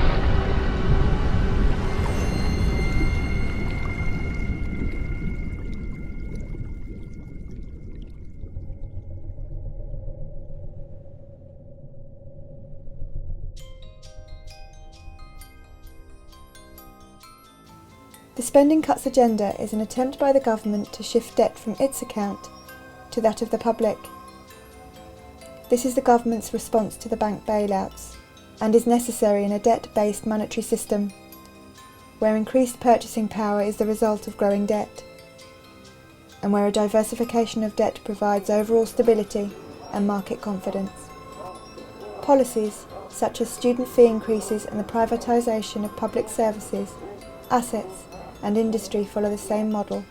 The spending cuts agenda is an attempt by the government to shift debt from its account to that of the public. This is the government's response to the bank bailouts and is necessary in a debt-based monetary system where increased purchasing power is the result of growing debt and where a diversification of debt provides overall stability and market confidence. Policies such as student fee increases and the privatisation of public services, assets and industry follow the same model.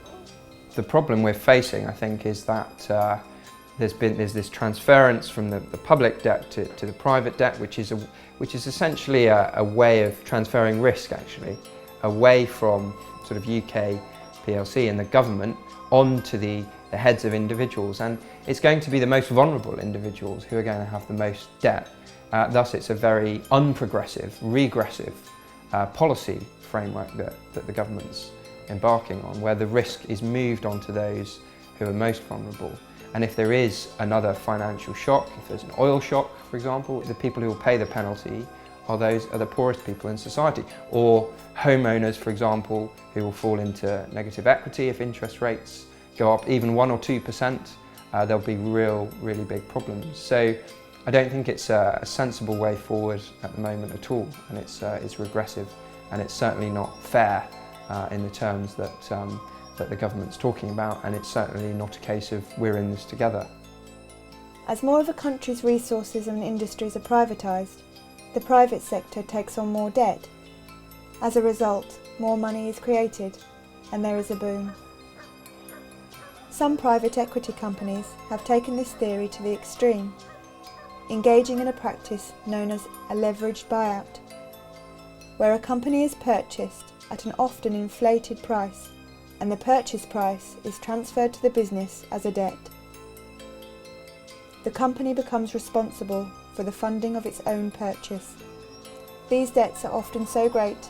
The problem we're facing, I think, is that there's this transference from the public debt to the private debt, which is essentially a way of transferring risk, actually, away from sort of UK PLC and the government onto the heads of individuals, and it's going to be the most vulnerable individuals who are going to have the most debt. Thus, it's a very unprogressive, regressive policy framework that the government's embarking on, where the risk is moved onto those who are most vulnerable. And if there is another financial shock, if there's an oil shock, for example, the people who will pay the penalty are the poorest people in society. Or homeowners, for example, who will fall into negative equity if interest rates go up even 1 or 2%, there'll be really big problems. So I don't think it's a sensible way forward at the moment at all, and it's regressive, and it's certainly not fair in the terms that the government's talking about, and it's certainly not a case of we're in this together.
As more of a country's resources and industries are privatised, the private sector takes on more debt. As a result, more money is created, and there is a boom. Some private equity companies have taken this theory to the extreme, engaging in a practice known as a leveraged buyout, where a company is purchased at an often inflated price, and the purchase price is transferred to the business as a debt. The company becomes responsible for the funding of its own purchase. These debts are often so great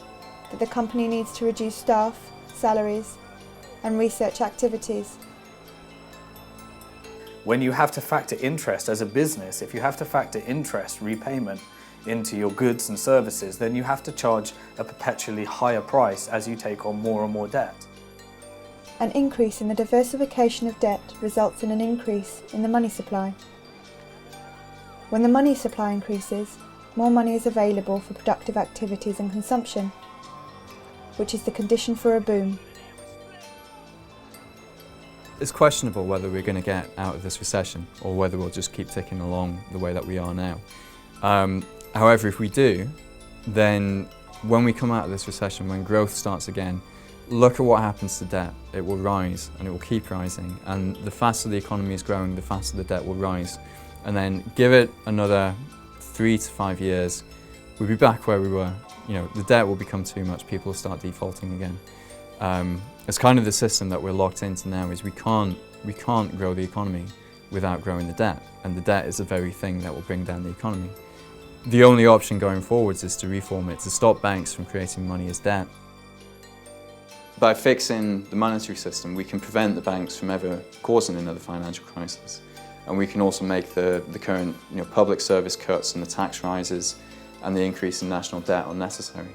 that the company needs to reduce staff, salaries, and research activities.
When you have to factor interest as a business, if you have to factor interest repayment into your goods and services, then you have to charge a perpetually higher price as you take on more and more debt.
An increase in the diversification of debt results in an increase in the money supply. When the money supply increases, more money is available for productive activities and consumption, which is the condition for a boom.
It's questionable whether we're going to get out of this recession or whether we'll just keep ticking along the way that we are now. However, if we do, then when we come out of this recession, when growth starts again, look at what happens to debt. It will rise and it will keep rising, and the faster the economy is growing, the faster the debt will rise. And then give it another 3 to 5 years, we'll be back where we were. You know, the debt will become too much, people will start defaulting again.
It's kind of the system that we're locked into now, is we can't grow the economy without growing the debt, and the debt is the very thing that will bring down the economy. The only option going forwards is to reform it, to stop banks from creating money as debt. By fixing the monetary system, we can prevent the banks from ever causing another financial crisis. And we can also make the current public service cuts and the tax rises and the increase in national debt unnecessary.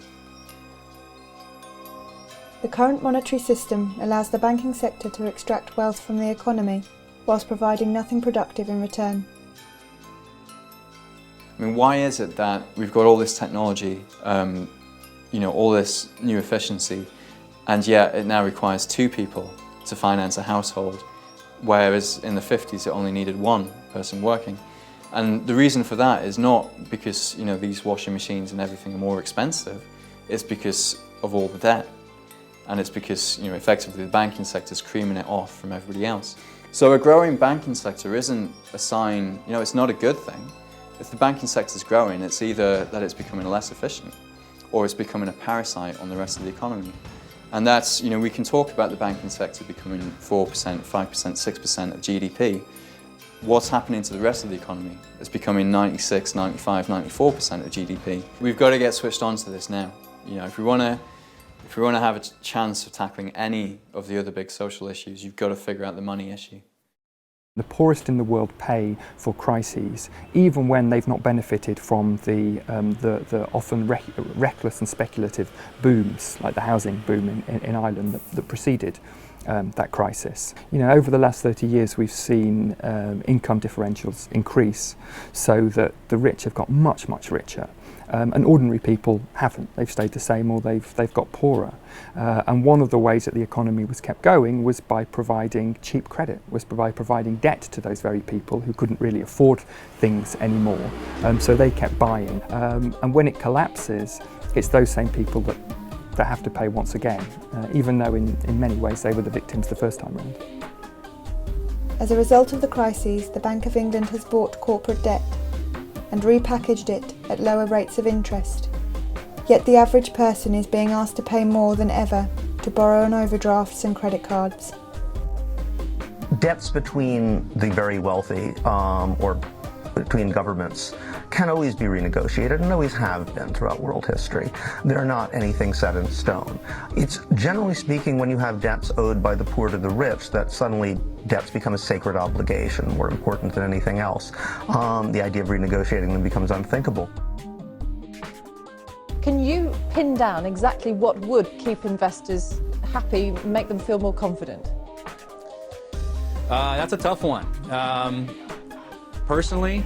The current monetary system allows the banking sector to extract wealth from the economy, whilst providing nothing productive in return.
I mean, why is it that we've got all this technology, all this new efficiency, and yet it now requires 2 people to finance a household, whereas in the 50s it only needed 1 person working? And the reason for that is not because these washing machines and everything are more expensive, it's because of all the debt. And it's because effectively the banking sector is creaming it off from everybody else. So a growing banking sector isn't a sign, it's not a good thing. If the banking sector is growing, it's either that it's becoming less efficient or it's becoming a parasite on the rest of the economy. And that's, we can talk about the banking sector becoming 4%, 5%, 6% of GDP. What's happening to the rest of the economy? It's becoming 96, 95, 94% of GDP. We've got to get switched on to this now. If we want to have a chance of tackling any of the other big social issues, you've got to figure out the money issue.
The poorest in the world pay for crises, even when they've not benefited from the often reckless and speculative booms, like the housing boom in Ireland that preceded that crisis. Over the last 30 years we've seen income differentials increase so that the rich have got much, much richer. And ordinary people haven't. They've stayed the same, or they've got poorer. And one of the ways that the economy was kept going was by providing cheap credit, was by providing debt to those very people who couldn't really afford things anymore. So they kept buying. And when it collapses, it's those same people that have to pay once again, even though in many ways they were the victims the first time round.
As a result of the crises, the Bank of England has bought corporate debt and repackaged it at lower rates of interest. Yet the average person is being asked to pay more than ever to borrow on overdrafts and credit cards.
Debts between the very wealthy or between governments can always be renegotiated and always have been throughout world history. They're not anything set in stone. It's generally speaking when you have debts owed by the poor to the rich that suddenly debts become a sacred obligation, more important than anything else. The idea of renegotiating them becomes unthinkable.
Can you pin down exactly what would keep investors happy, make them feel more confident?
That's a tough one. Personally,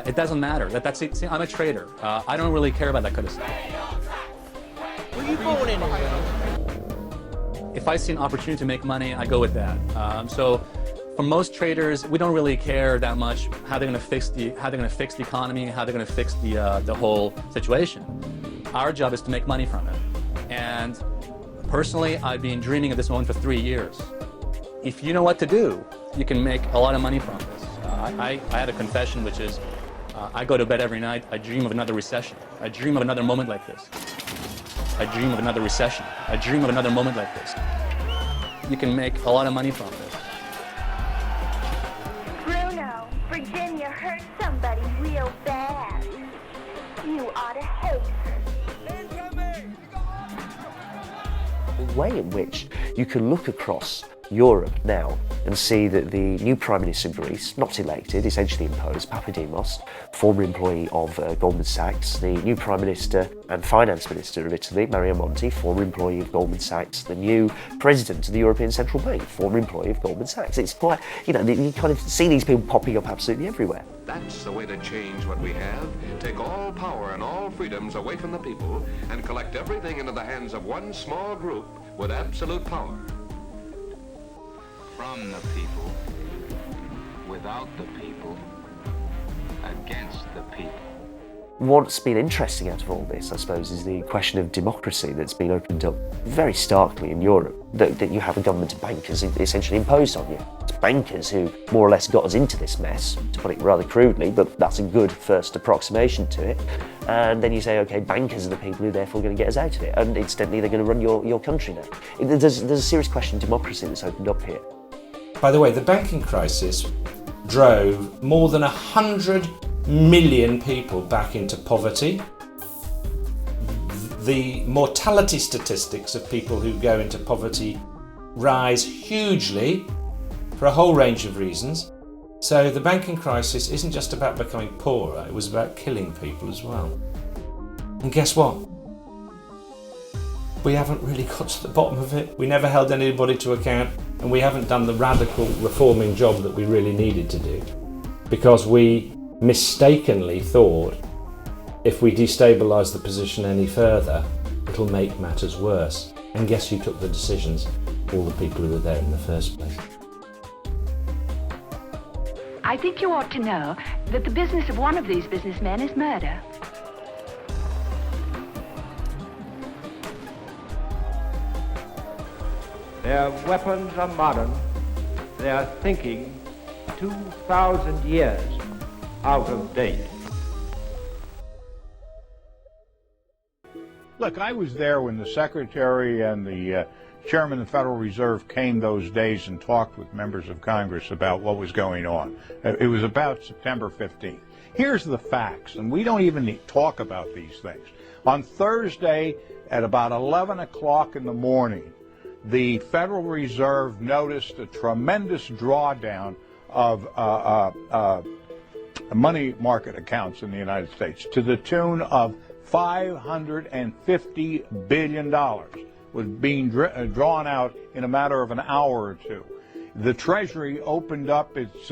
it doesn't matter. I'm a trader. I don't really care about that kind of stuff.
Where are you going anyway?
If I see an opportunity to make money, I go with that. So, for most traders, we don't really care that much how they're going to fix the economy, how they're going to fix the whole situation. Our job is to make money from it. And personally, I've been dreaming of this moment for 3 years. If you know what to do, you can make a lot of money from this. I had a confession, which is I go to bed every night, I dream of another recession. I dream of another moment like this. I dream of another recession. I dream of another moment like this. You can make a lot of money from this.
Bruno, Virginia hurt somebody real bad. You ought to hate her.
The way in which you can look across Europe now and see that the new Prime Minister of Greece, not elected, essentially imposed, Papademos, former employee of Goldman Sachs, the new Prime Minister and Finance Minister of Italy, Mario Monti, former employee of Goldman Sachs, the new President of the European Central Bank, former employee of Goldman Sachs. It's quite, you kind of see these people popping up absolutely everywhere.
That's the way to change what we have. Take all power and all freedoms away from the people and collect everything into the hands of one small group with absolute power.
From the people, without the people, against the people.
What's been interesting out of all this, I suppose, is the question of democracy that's been opened up very starkly in Europe, that you have a government of bankers essentially imposed on you. It's bankers who more or less got us into this mess, to put it rather crudely, but that's a good first approximation to it. And then you say, okay, bankers are the people who are therefore going to get us out of it, and incidentally they're going to run your country now. There's a serious question of democracy that's opened up here.
By the way, the banking crisis drove more than 100 million people back into poverty. The mortality statistics of people who go into poverty rise hugely for a whole range of reasons. So the banking crisis isn't just about becoming poorer, it was about killing people as well. And guess what? We haven't really got to the bottom of it. We never held anybody to account, and we haven't done the radical reforming job that we really needed to do, because we mistakenly thought if we destabilise the position any further, it'll make matters worse. And guess who took the decisions? All the people who were there in the first place.
I think you ought to know that the business of one of these businessmen is murder.
Their weapons are modern, their thinking 2,000 years out of date.
Look, I was there when the Secretary and the Chairman of the Federal Reserve came those days and talked with members of Congress about what was going on. It was about September 15th. Here's the facts, and we don't even talk about these things. On Thursday at about 11 o'clock in the morning, the Federal Reserve noticed a tremendous drawdown of money market accounts in the United States to the tune of $550 billion was being drawn out in a matter of an hour or two. The Treasury opened up its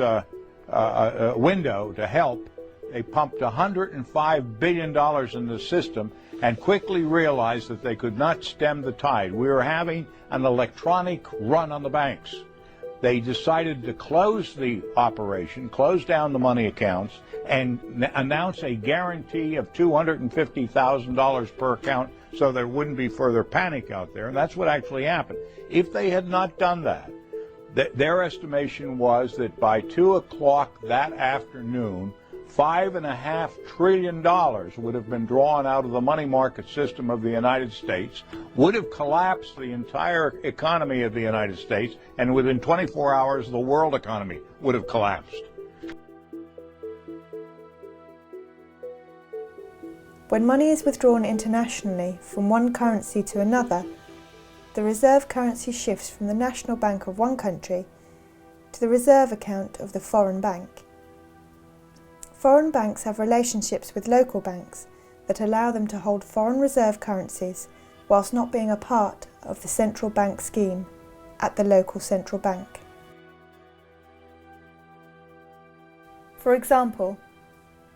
window to help. They pumped $105 billion in the system and quickly realized that they could not stem the tide. We were having an electronic run on the banks. They decided to close the operation, close down the money accounts, and announce a guarantee of $250,000 per account so there wouldn't be further panic out there. And that's what actually happened. If they had not done that, their estimation was that by 2 o'clock that afternoon, $5.5 trillion would have been drawn out of the money market system of the United States, would have collapsed the entire economy of the United States, and within 24 hours, the world economy would have collapsed.
When money is withdrawn internationally from one currency to another, the reserve currency shifts from the national bank of one country to the reserve account of the foreign bank. Foreign banks have relationships with local banks that allow them to hold foreign reserve currencies whilst not being a part of the central bank scheme at the local central bank. For example,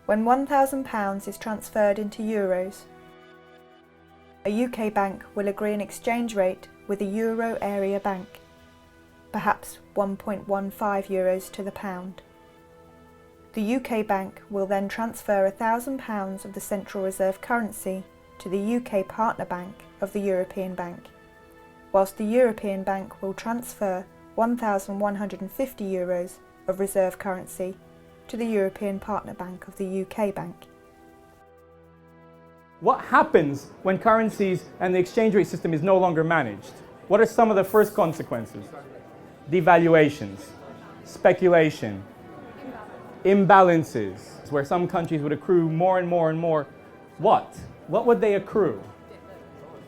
when £1,000 is transferred into euros, a UK bank will agree an exchange rate with a euro area bank, perhaps 1.15 euros to the pound. The UK bank will then transfer £1,000 of the central reserve currency to the UK partner bank of the European bank, whilst the European bank will transfer 1,150 euros of reserve currency to the European partner bank of the UK bank.
What happens when currencies and the exchange rate system is no longer managed? What are some of the first consequences? Devaluations, speculation, imbalances, where some countries would accrue more and more and more. What? What would they accrue?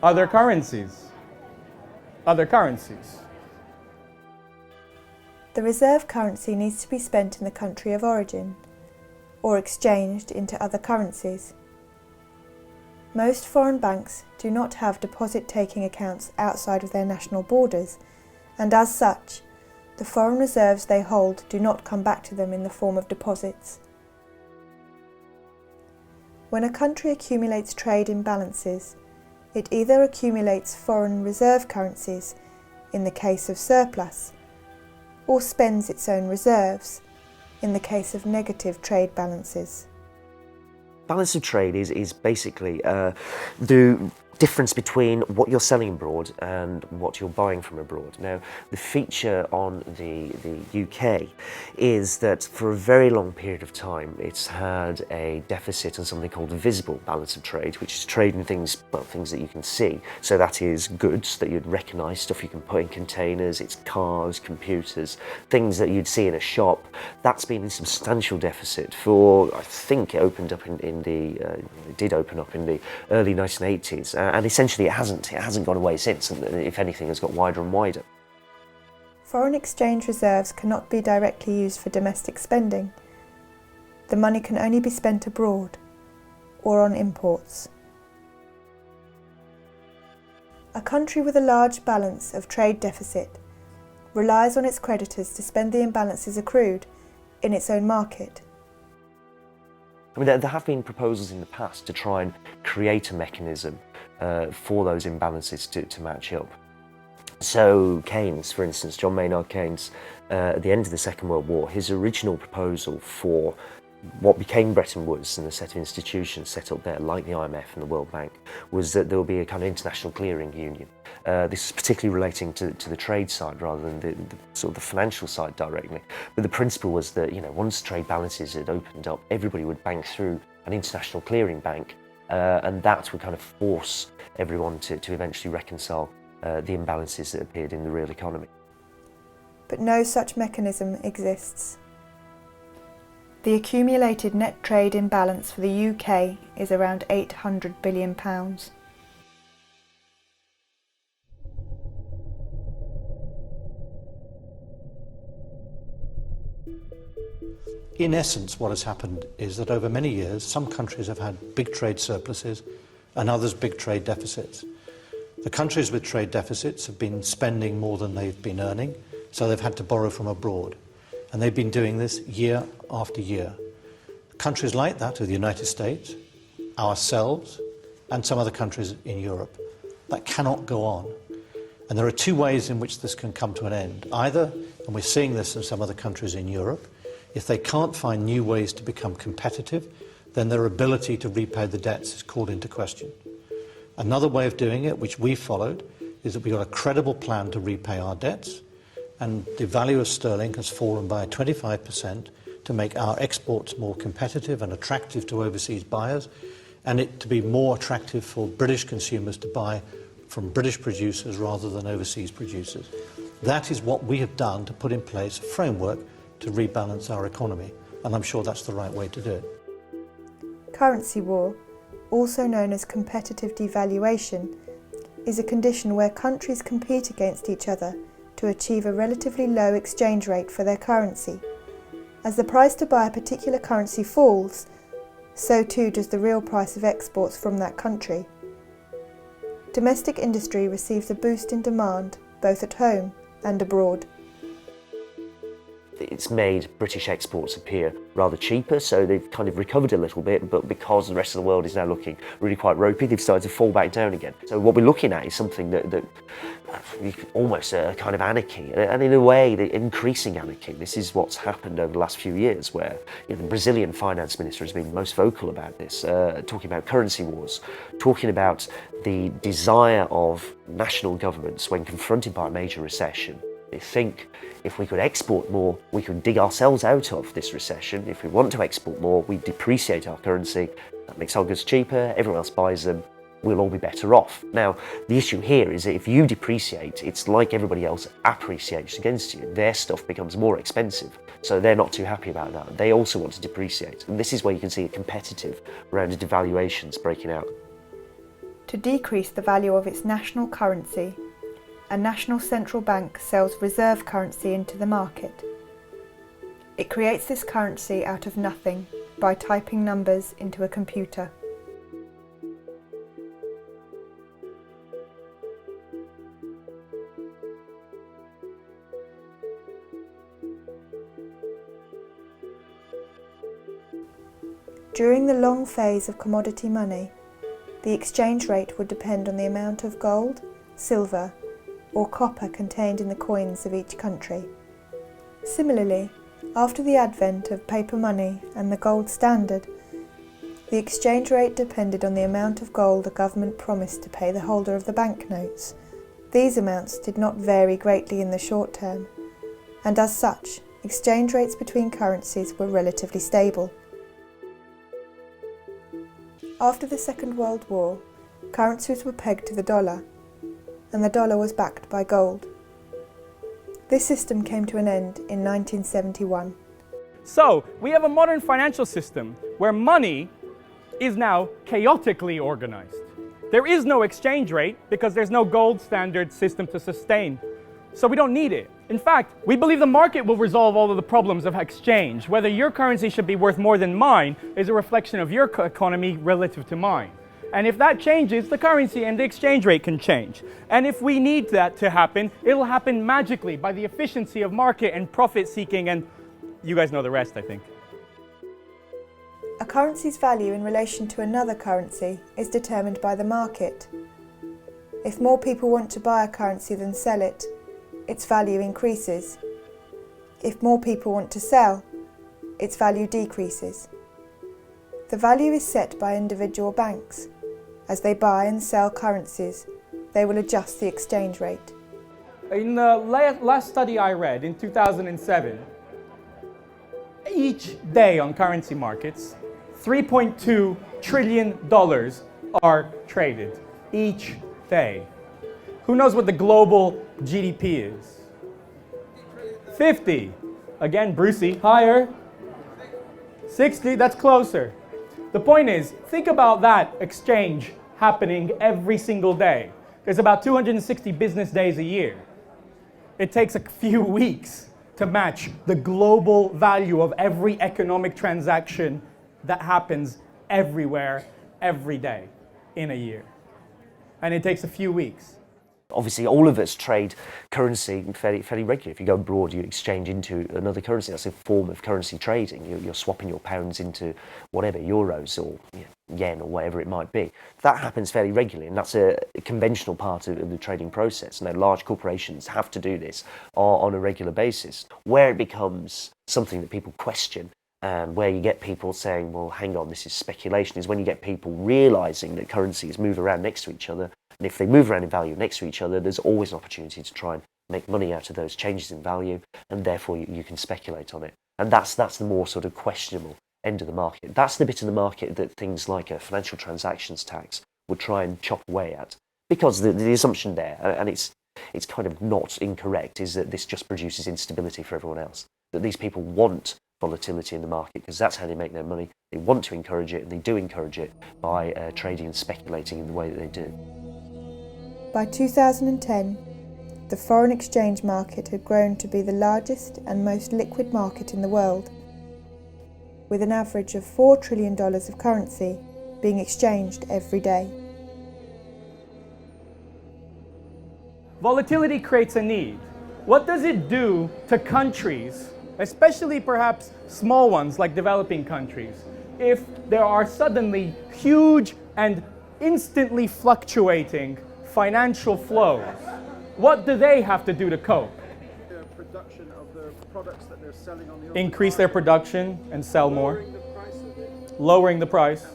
Other currencies. Other currencies.
The reserve currency needs to be spent in the country of origin, or exchanged into other currencies. Most foreign banks do not have deposit-taking accounts outside of their national borders, and as such, the foreign reserves they hold do not come back to them in the form of deposits. When a country accumulates trade imbalances, it either accumulates foreign reserve currencies, in the case of surplus, or spends its own reserves, in the case of negative trade balances.
Balance of trade is basically the difference between what you're selling abroad and what you're buying from abroad. Now, the feature on the UK is that for a very long period of time, it's had a deficit on something called the visible balance of trade, which is trade in things, well, things that you can see. So that is goods that you'd recognise, stuff you can put in containers, it's cars, computers, things that you'd see in a shop. That's been in substantial deficit for, I think it opened up it did open up in the early 1980s. And essentially it hasn't gone away since, and if anything has got wider and wider.
Foreign exchange reserves cannot be directly used for domestic spending. The money can only be spent abroad or on imports. A country with a large balance of trade deficit relies on its creditors to spend the imbalances accrued in its own market.
I mean, there have been proposals in the past to try and create a mechanism for those imbalances to match up. So Keynes, for instance, John Maynard Keynes, at the end of the Second World War, his original proposal for what became Bretton Woods and the set of institutions set up there, like the IMF and the World Bank, was that there would be a kind of international clearing union. This is particularly relating to the trade side rather than the sort of the financial side directly. But the principle was that, you know, once trade balances had opened up, everybody would bank through an international clearing bank, and that would kind of force everyone to eventually reconcile the imbalances that appeared in the real economy.
But no such mechanism exists. The accumulated net trade imbalance for the UK is around £800 billion.
In essence, what has happened is that over many years, some countries have had big trade surpluses and others big trade deficits. The countries with trade deficits have been spending more than they've been earning, so they've had to borrow from abroad. And they've been doing this year after year. Countries like that are the United States, ourselves, and some other countries in Europe. That cannot go on. And there are two ways in which this can come to an end. Either, and we're seeing this in some other countries in Europe, if they can't find new ways to become competitive, then their ability to repay the debts is called into question. Another way of doing it, which we followed, is that we've got a credible plan to repay our debts, and the value of sterling has fallen by 25% to make our exports more competitive and attractive to overseas buyers, and it to be more attractive for British consumers to buy from British producers rather than overseas producers. That is what we have done to put in place a framework to rebalance our economy, and I'm sure that's the right way to do it.
Currency war, also known as competitive devaluation, is a condition where countries compete against each other to achieve a relatively low exchange rate for their currency. As the price to buy a particular currency falls, so too does the real price of exports from that country. Domestic industry receives a boost in demand, both at home and abroad.
It's made British exports appear rather cheaper, so they've kind of recovered a little bit, but because the rest of the world is now looking really quite ropey, they've started to fall back down again. So what we're looking at is something that almost a kind of anarchy, and in a way, the increasing anarchy. This is what's happened over the last few years, where the Brazilian finance minister has been most vocal about this, talking about currency wars, talking about the desire of national governments when confronted by a major recession. They think if we could export more, we could dig ourselves out of this recession. If we want to export more, we depreciate our currency. That makes our goods cheaper, everyone else buys them, we'll all be better off. Now, the issue here is that if you depreciate, it's like everybody else appreciates against you. Their stuff becomes more expensive, so they're not too happy about that. They also want to depreciate. And this is where you can see a competitive round of devaluations breaking out.
To decrease the value of its national currency, a national central bank sells reserve currency into the market. It creates this currency out of nothing by typing numbers into a computer. During the long phase of commodity money, the exchange rate would depend on the amount of gold, silver, or copper contained in the coins of each country. Similarly, after the advent of paper money and the gold standard, The exchange rate depended on the amount of gold a government promised to pay the holder of the banknotes. These amounts did not vary greatly in the short term, and as such, exchange rates between currencies were relatively stable. After the Second World War, currencies were pegged to the dollar, and the dollar was backed by gold. This system came to an end in 1971.
So, we have a modern financial system where money is now chaotically organized. There is no exchange rate because there's no gold standard system to sustain. So we don't need it. In fact, we believe the market will resolve all of the problems of exchange. Whether your currency should be worth more than mine is a reflection of your economy relative to mine. And if that changes, the currency and the exchange rate can change. And if we need that to happen, it'll happen magically by the efficiency of market and profit seeking, and you guys know the rest, I think.
A currency's value in relation to another currency is determined by the market. If more people want to buy a currency than sell it, its value increases. If more people want to sell, its value decreases. The value is set by individual banks. As they buy and sell currencies, they will adjust the exchange rate.
In the last study I read in 2007, each day on currency markets, $3.2 trillion are traded each day. Who knows what the global GDP is? 50. Again, Brucey, higher. 60, that's closer. The point is, think about that exchange happening every single day. There's about 260 business days a year. It takes a few weeks to match the global value of every economic transaction that happens everywhere, every day, in a year. And it takes a few weeks.
Obviously, all of us trade currency fairly regularly. If you go abroad, you exchange into another currency. That's a form of currency trading. You're swapping your pounds into whatever, euros or yen or whatever it might be. That happens fairly regularly, and that's a conventional part of the trading process. Now, large corporations have to do this on a regular basis. Where it becomes something that people question, and where you get people saying, well, hang on, this is speculation, is when you get people realising that currencies move around next to each other. And if they move around in value next to each other, there's always an opportunity to try and make money out of those changes in value, and therefore you can speculate on it. And that's the more sort of questionable end of the market. That's the bit of the market that things like a financial transactions tax would try and chop away at. Because the assumption there, and it's kind of not incorrect, is that this just produces instability for everyone else. That these people want volatility in the market because that's how they make their money. They want to encourage it, and they do encourage it by trading and speculating in the way that they do.
By 2010, the foreign exchange market had grown to be the largest and most liquid market in the world, with an average of $4 trillion of currency being exchanged every day.
Volatility creates a need. What does it do to countries, especially perhaps small ones like developing countries, if there are suddenly huge and instantly fluctuating financial flows? What do they have to do to cope?
Production of the products that they're selling on the
Increase their production and sell more, lowering the price,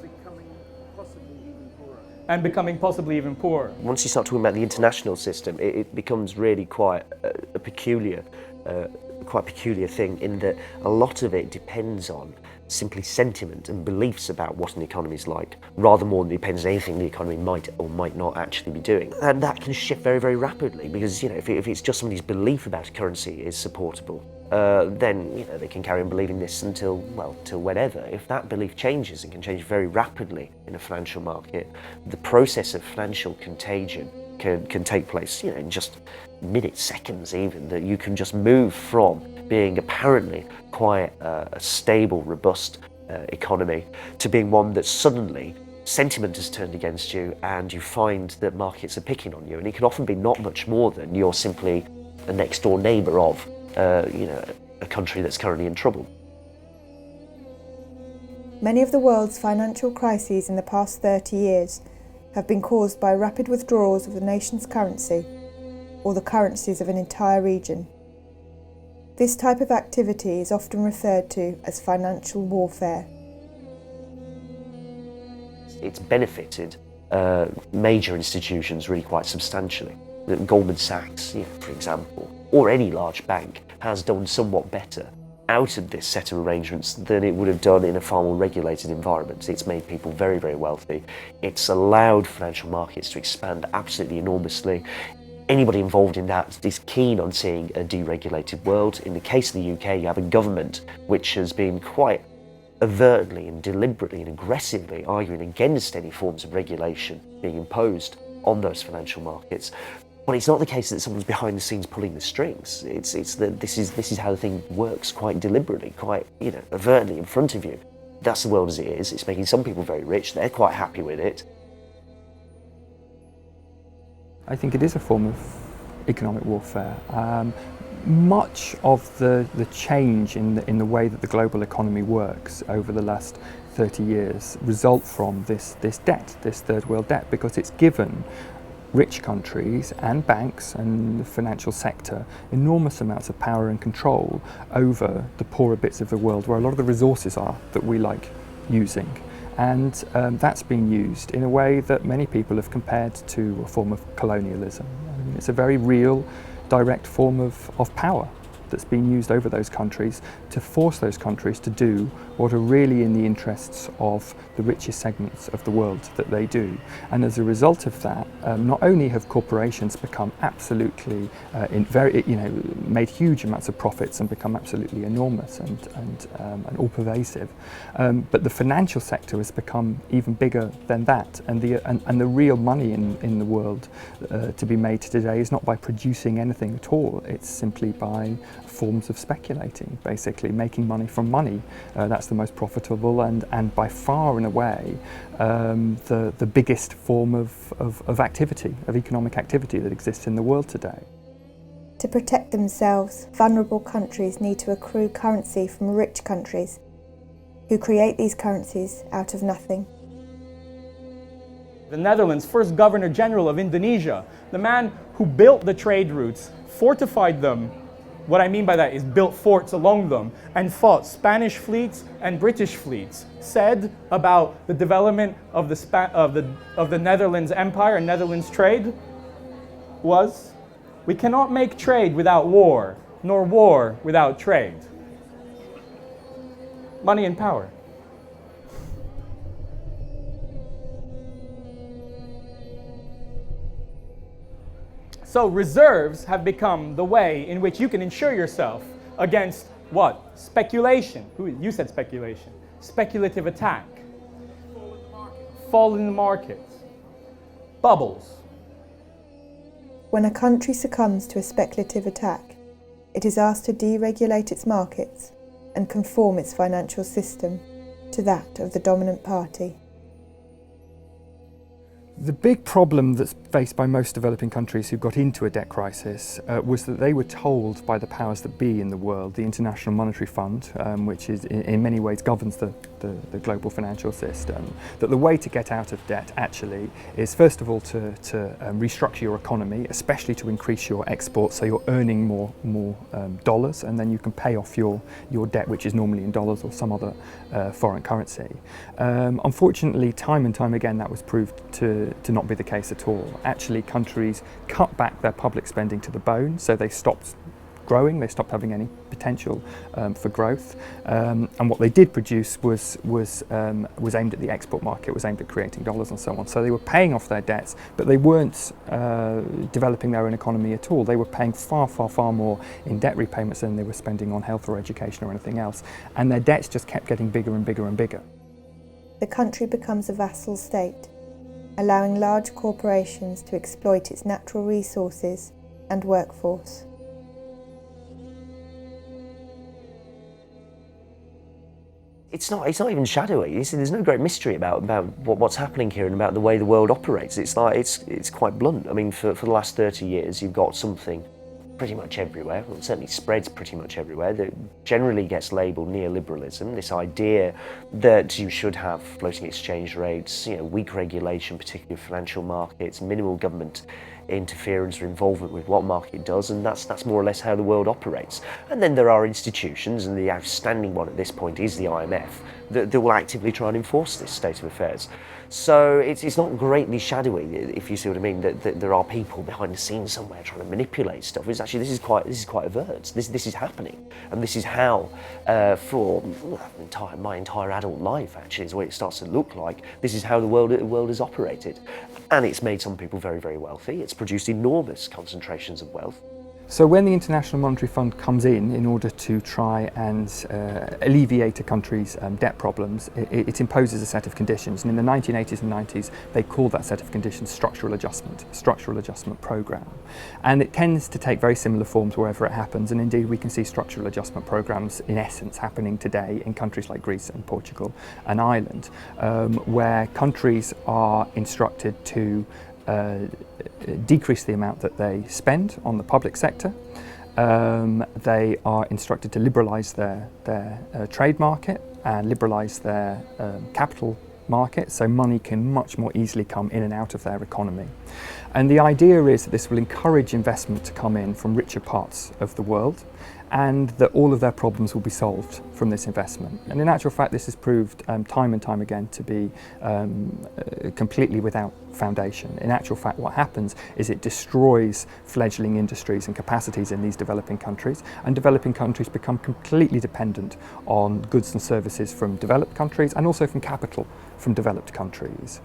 and becoming possibly even poorer.
Once you start talking about the international system, it becomes really quite a peculiar thing, in that a lot of it depends on simply sentiment and beliefs about what an economy is like, rather more than it depends on anything the economy might or might not actually be doing. And that can shift very, very rapidly, because if it's just somebody's belief about a currency is supportable, then they can carry on believing this until whenever. If that belief changes, and can change very rapidly in a financial market, the process of financial contagion can take place in just minutes, seconds even, that you can just move from being apparently quite a stable, robust economy to being one that suddenly sentiment has turned against you, and you find that markets are picking on you. And it can often be not much more than you're simply a next door neighbour of a country that's currently in trouble.
Many of the world's financial crises in the past 30 years have been caused by rapid withdrawals of the nation's currency, or the currencies of an entire region. This type of activity is often referred to as financial warfare.
it's benefited major institutions really quite substantially. Goldman Sachs, for example, or any large bank, has done somewhat better out of this set of arrangements than it would have done in a far more regulated environment. It's made people very, very wealthy. It's allowed financial markets to expand absolutely enormously. Anybody involved in that is keen on seeing a deregulated world. In the case of the UK, you have a government which has been quite overtly and deliberately and aggressively arguing against any forms of regulation being imposed on those financial markets. But it's not the case that someone's behind the scenes pulling the strings. It's that this is how the thing works quite deliberately, quite overtly in front of you. That's the world as it is. It's making some people very rich. They're quite happy with it.
I think it is a form of economic warfare. Much of the change in the way that the global economy works over the last 30 years result from this debt, this third world debt, because it's given rich countries and banks and the financial sector enormous amounts of power and control over the poorer bits of the world where a lot of the resources are that we like using. And that's been used in a way that many people have compared to a form of colonialism. I mean, it's a very real, direct form of power that's been used over those countries to force those countries to do what are really in the interests of the richest segments of the world that they do. And as a result of that, not only have corporations become absolutely, made huge amounts of profits and become absolutely enormous and all pervasive, but the financial sector has become even bigger than that. And the real money in the world to be made today is not by producing anything at all. It's simply by forms of speculating, basically making money from money. That's the most profitable and by far and away the biggest form of activity, of economic activity that exists in the world today.
To protect themselves, vulnerable countries need to accrue currency from rich countries who create these currencies out of nothing.
The Netherlands' first Governor General of Indonesia, the man who built the trade routes, fortified them. What I mean by that is built forts along them and fought Spanish fleets and British fleets, said about the development of the Netherlands Empire and Netherlands trade was, we cannot make trade without war, nor war without trade. Money and power. So reserves have become the way in which you can insure yourself against what? Speculation. You said speculation. Speculative attack. Fall in the market. Bubbles.
When a country succumbs to a speculative attack, it is asked to deregulate its markets and conform its financial system to that of the dominant party.
The big problem that's faced by most developing countries who got into a debt crisis was that they were told by the powers that be in the world, the International Monetary Fund, which is in many ways governs the global financial system, that the way to get out of debt actually is first of all to restructure your economy, especially to increase your exports so you're earning more dollars, and then you can pay off your debt, which is normally in dollars or some other foreign currency. Unfortunately, time and time again that was proved to not be the case at all. Actually, countries cut back their public spending to the bone, so they stopped growing, they stopped having any potential for growth, and what they did produce was aimed at the export market, was aimed at creating dollars and so on. So they were paying off their debts, but they weren't developing their own economy at all. They were paying far more in debt repayments than they were spending on health or education or anything else, and their debts just kept getting bigger and bigger and bigger.
The country becomes a vassal state, allowing large corporations to exploit its natural resources and workforce.
It's not even shadowy. There's no great mystery about what's happening here and about the way the world operates. It's quite blunt. I mean, for the last 30 years, you've got something pretty much everywhere, well, it certainly spreads pretty much everywhere, that generally gets labelled neoliberalism, this idea that you should have floating exchange rates, weak regulation, particularly of financial markets, minimal government interference or involvement with what market does, and that's more or less how the world operates. And then there are institutions, and the outstanding one at this point is the IMF, that will actively try and enforce this state of affairs. So it's not greatly shadowy, if you see what I mean, that there are people behind the scenes somewhere trying to manipulate stuff. It's actually, this is quite overt. This is happening, and this is how, for my entire adult life, actually, is what it starts to look like. This is how the world is operated, and it's made some people very, very wealthy. It's produced enormous concentrations of wealth.
So when the International Monetary Fund comes in order to try and alleviate a country's debt problems, it imposes a set of conditions. And in the 1980s and 90s, they called that set of conditions structural adjustment program. And it tends to take very similar forms wherever it happens. And indeed, we can see structural adjustment programs, in essence, happening today in countries like Greece and Portugal and Ireland, where countries are instructed to decrease the amount that they spend on the public sector. They are instructed to liberalise their trade market and liberalise their capital market, so money can much more easily come in and out of their economy. And the idea is that this will encourage investment to come in from richer parts of the world, and that all of their problems will be solved from this investment. And in actual fact, this has proved time and time again to be completely without foundation. In actual fact, what happens is it destroys fledgling industries and capacities in these developing countries, and developing countries become completely dependent on goods and services from developed countries, and also from capital from developed countries.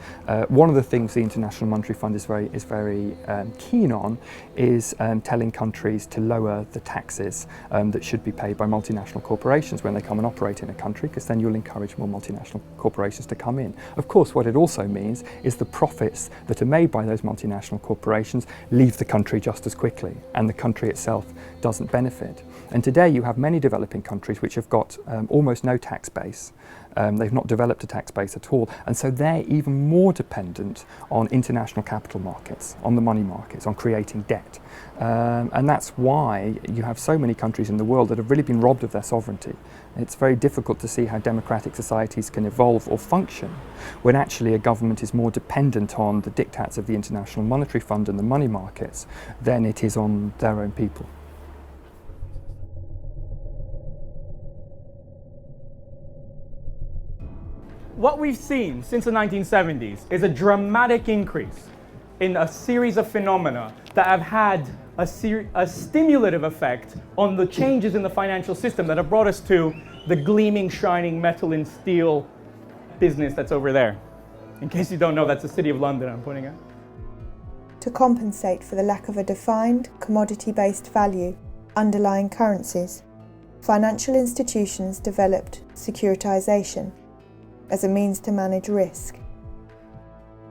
One of the things the International Monetary Fund is very keen on is telling countries to lower the taxes that should be paid by multinational corporations when they come and operate in a country, because then you'll encourage more multinational corporations to come in. Of course, what it also means is the profits that are made by those multinational corporations leave the country just as quickly, and the country itself doesn't benefit. And today you have many developing countries which have got almost no tax base. They've not developed a tax base at all, and so they're even more dependent on international capital markets, on the money markets, on creating debt. And that's why you have so many countries in the world that have really been robbed of their sovereignty. It's very difficult to see how democratic societies can evolve or function when actually a government is more dependent on the diktats of the International Monetary Fund and the money markets than it is on their own people.
What we've seen since the 1970s is a dramatic increase in a series of phenomena that have had a stimulative effect on the changes in the financial system that have brought us to the gleaming, shining metal and steel business that's over there. In case you don't know, that's the City of London I'm pointing at.
To compensate for the lack of a defined, commodity-based value underlying currencies, financial institutions developed securitization as a means to manage risk.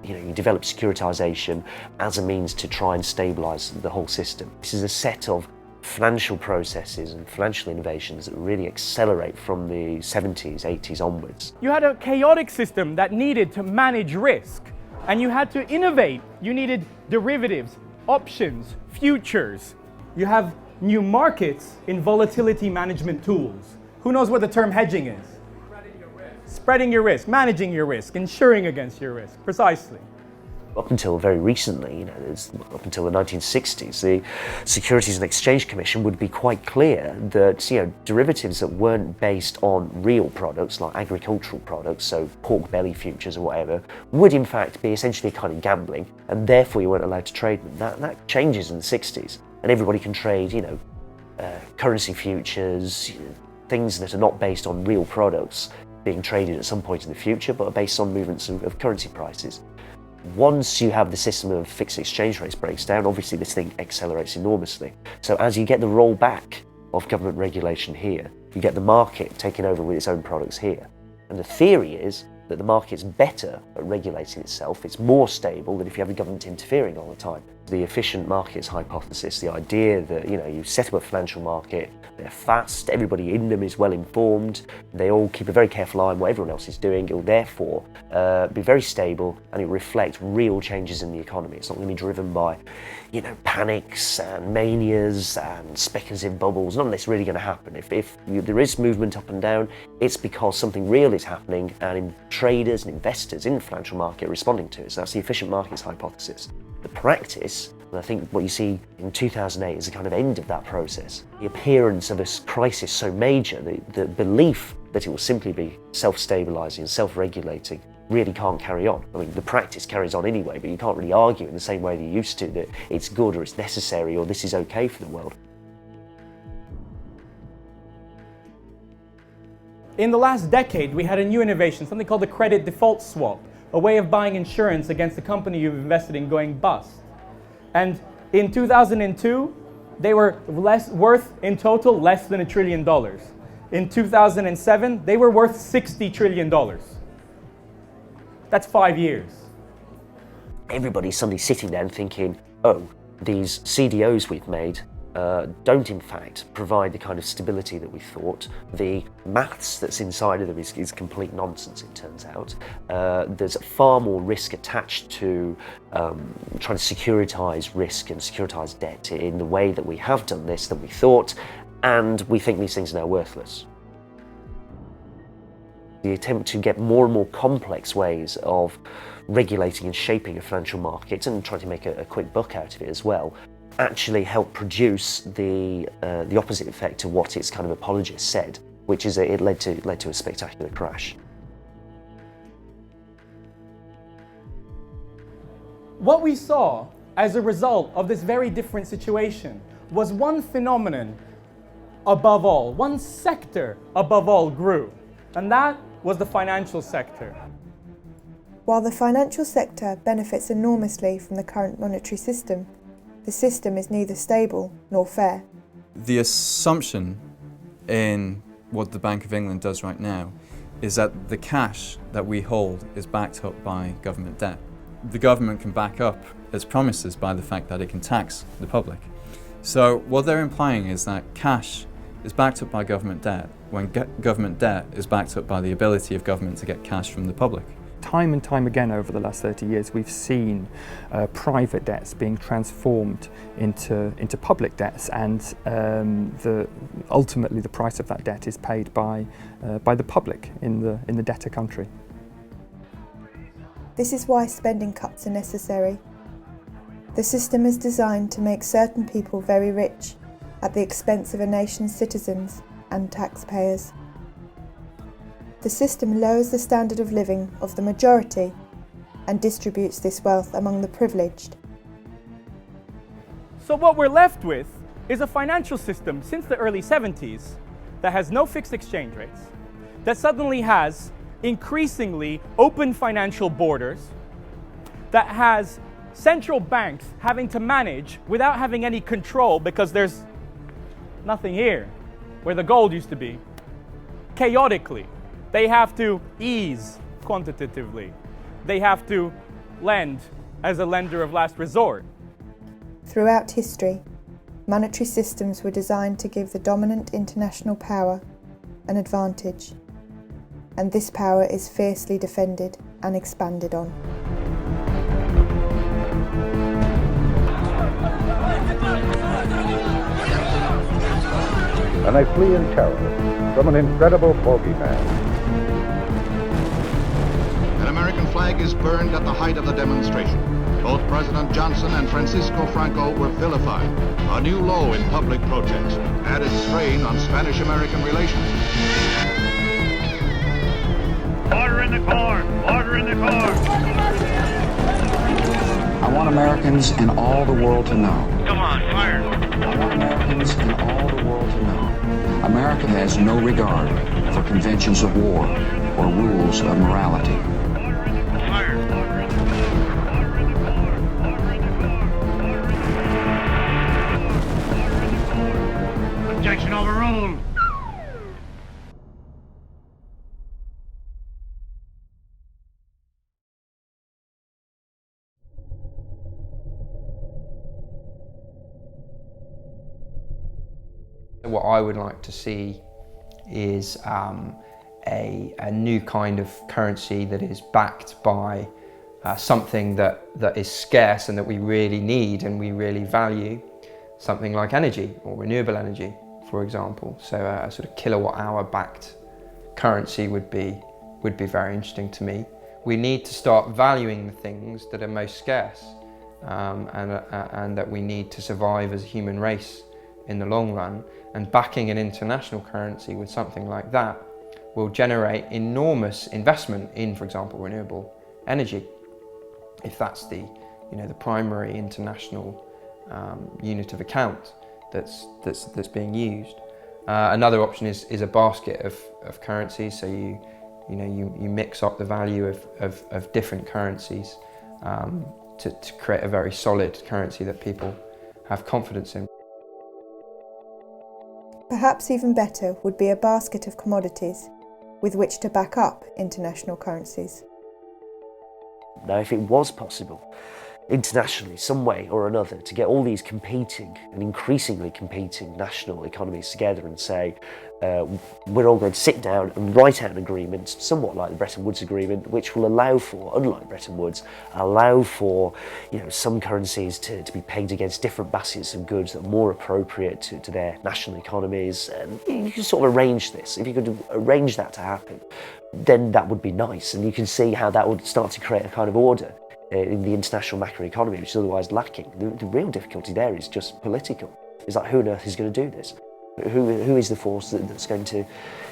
You develop securitization as a means to try and stabilize the whole system. This is a set of financial processes and financial innovations that really accelerate from the 70s, 80s onwards.
You had a chaotic system that needed to manage risk, and you had to innovate. You needed derivatives, options, futures. You have new markets in volatility management tools. Who knows what the term hedging is? Spreading your risk, managing your risk, insuring against your risk, precisely.
Up until very recently, up until the 1960s, the Securities and Exchange Commission would be quite clear that derivatives that weren't based on real products, like agricultural products, so pork belly futures or whatever, would in fact be essentially kind of gambling, and therefore you weren't allowed to trade them. That changes in the 60s, and everybody can trade, currency futures, things that are not based on real products being traded at some point in the future, but are based on movements of currency prices. Once you have the system of fixed exchange rates breaks down, obviously this thing accelerates enormously. So as you get the rollback of government regulation here, you get the market taking over with its own products here. And the theory is that the market's better at regulating itself, it's more stable than if you have the government interfering all the time. The efficient markets hypothesis, the idea that you set up a financial market, they're fast, everybody in them is well informed, they all keep a very careful eye on what everyone else is doing, it'll therefore be very stable and it'll reflect real changes in the economy. It's not going to be driven by panics and manias and speculative bubbles. None of this really going to happen. If there is movement up and down, it's because something real is happening and traders and investors in the financial market are responding to it. So that's the efficient markets hypothesis. The practice And I think what you see in 2008 is a kind of end of that process. The appearance of a crisis so major, the belief that it will simply be self-stabilising and self-regulating really can't carry on. I mean, the practice carries on anyway, but you can't really argue in the same way that you used to, that it's good or it's necessary or this is okay for the world.
In the last decade, we had a new innovation, something called the credit default swap, a way of buying insurance against the company you've invested in going bust. And in 2002, they were worth in total less than $1 trillion. In 2007, they were worth $60 trillion. That's 5 years.
Everybody's suddenly sitting there and thinking, oh, these CDOs we've made don't in fact provide the kind of stability that we thought. The maths that's inside of them is complete nonsense, it turns out. There's far more risk attached to trying to securitise risk and securitise debt in the way that we have done this than we thought, and we think these things are now worthless. The attempt to get more and more complex ways of regulating and shaping a financial market and trying to make a quick buck out of it as well actually helped produce the opposite effect to what its kind of apologists said, which is that it led to a spectacular crash.
What we saw as a result of this very different situation was one phenomenon above all, one sector above all grew, and that was the financial sector.
While the financial sector benefits enormously from the current monetary system, the system is neither stable nor fair.
The assumption in what the Bank of England does right now is that the cash that we hold is backed up by government debt. The government can back up its promises by the fact that it can tax the public. So what they're implying is that cash is backed up by government debt when government debt is backed up by the ability of government to get cash from the public.
Time and time again over the last 30 years, we've seen private debts being transformed into public debts, and ultimately the price of that debt is paid by the public in the debtor country.
This is why spending cuts are necessary. The system is designed to make certain people very rich at the expense of a nation's citizens and taxpayers. The system lowers the standard of living of the majority and distributes this wealth among the privileged.
So what we're left with is a financial system since the early 70s that has no fixed exchange rates, that suddenly has increasingly open financial borders, that has central banks having to manage without having any control because there's nothing here where the gold used to be. Chaotically, they have to ease quantitatively. They have to lend as a lender of last resort.
Throughout history, monetary systems were designed to give the dominant international power an advantage, and this power is fiercely defended and expanded on.
And they flee in terror from an incredible bogeyman.
An American flag is burned at the height of the demonstration. Both President Johnson and Francisco Franco were vilified. A new low in public protest added strain on Spanish-American relations.
Order in the court! Order in the court!
I want Americans and all the world to know.
Come on, fire!
I want Americans and all the world to know. America has no regard for conventions of war or rules of morality.
Fire! Objection overruled!
What I would like to see is a new kind of currency that is backed by something that is scarce and that we really need and we really value, something like energy or renewable energy, for example. So a sort of kilowatt-hour backed currency would be very interesting to me. We need to start valuing the things that are most scarce. and that we need to survive as a human race in the long run. And backing an international currency with something like that will generate enormous investment in, for example, renewable energy, if that's the primary international unit of account that's being used. Another option is a basket of currencies. So you mix up the value of different currencies to create a very solid currency that people have confidence in.
Perhaps even better would be a basket of commodities with which to back up international currencies.
Now, if it was possible, internationally, some way or another, to get all these competing and increasingly competing national economies together and say, we're all going to sit down and write out an agreement, somewhat like the Bretton Woods Agreement, which will allow for, unlike Bretton Woods, allow for some currencies to be pegged against different baskets of goods that are more appropriate to their national economies. And you can sort of arrange this. If you could arrange that to happen, then that would be nice, and you can see how that would start to create a kind of order in the international macroeconomy, which is otherwise lacking. The real difficulty there is just political. It's like, who on earth is going to do this? Who is the force that's going to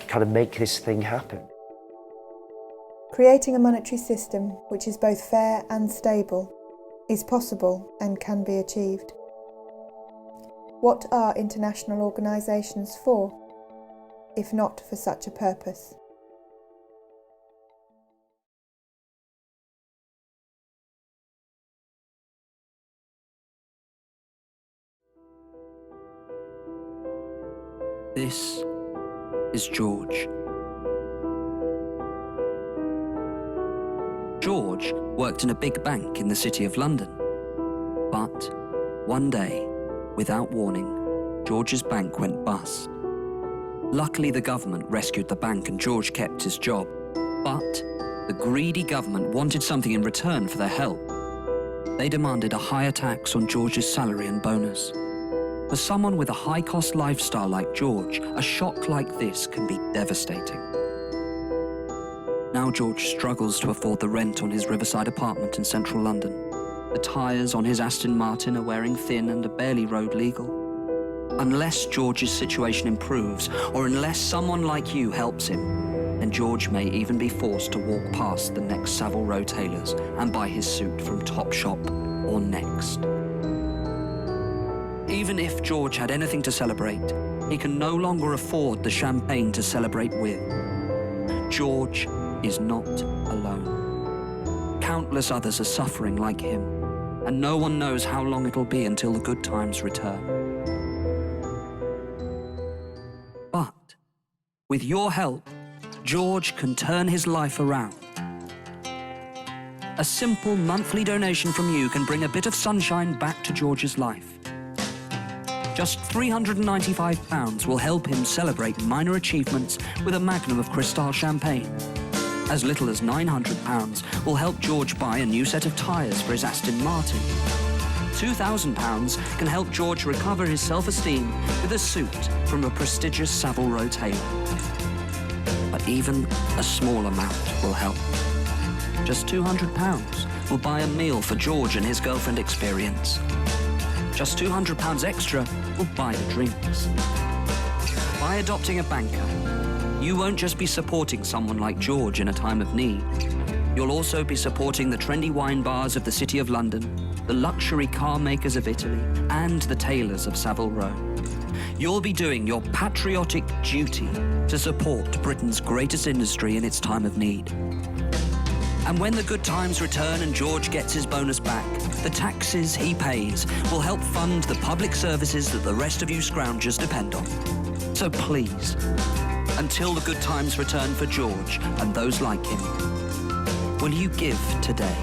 kind of make this thing happen?
Creating a monetary system which is both fair and stable is possible and can be achieved. What are international organisations for, if not for such a purpose?
This is George. George worked in a big bank in the City of London. But one day, without warning, George's bank went bust. Luckily, the government rescued the bank and George kept his job. But the greedy government wanted something in return for their help. They demanded a higher tax on George's salary and bonus. For someone with a high-cost lifestyle like George, a shock like this can be devastating. Now George struggles to afford the rent on his riverside apartment in central London. The tyres on his Aston Martin are wearing thin and are barely road legal. Unless George's situation improves, or unless someone like you helps him, then George may even be forced to walk past the next Savile Row tailors and buy his suit from Topshop or Next. Even if George had anything to celebrate, he can no longer afford the champagne to celebrate with. George is not alone. Countless others are suffering like him, and no one knows how long it'll be until the good times return. But with your help, George can turn his life around. A simple monthly donation from you can bring a bit of sunshine back to George's life. Just £395 will help him celebrate minor achievements with a magnum of Cristal champagne. As little as £900 will help George buy a new set of tyres for his Aston Martin. £2,000 can help George recover his self-esteem with a suit from a prestigious Savile Row tailor. But even a small amount will help. Just £200 will buy a meal for George and his girlfriend Experience. Just £200 extra will buy the drinks. By adopting a banker, you won't just be supporting someone like George in a time of need. You'll also be supporting the trendy wine bars of the City of London, the luxury car makers of Italy, and the tailors of Savile Row. You'll be doing your patriotic duty to support Britain's greatest industry in its time of need. And when the good times return and George gets his bonus back, the taxes he pays will help fund the public services that the rest of you scroungers depend on. So please, until the good times return for George and those like him, will you give today?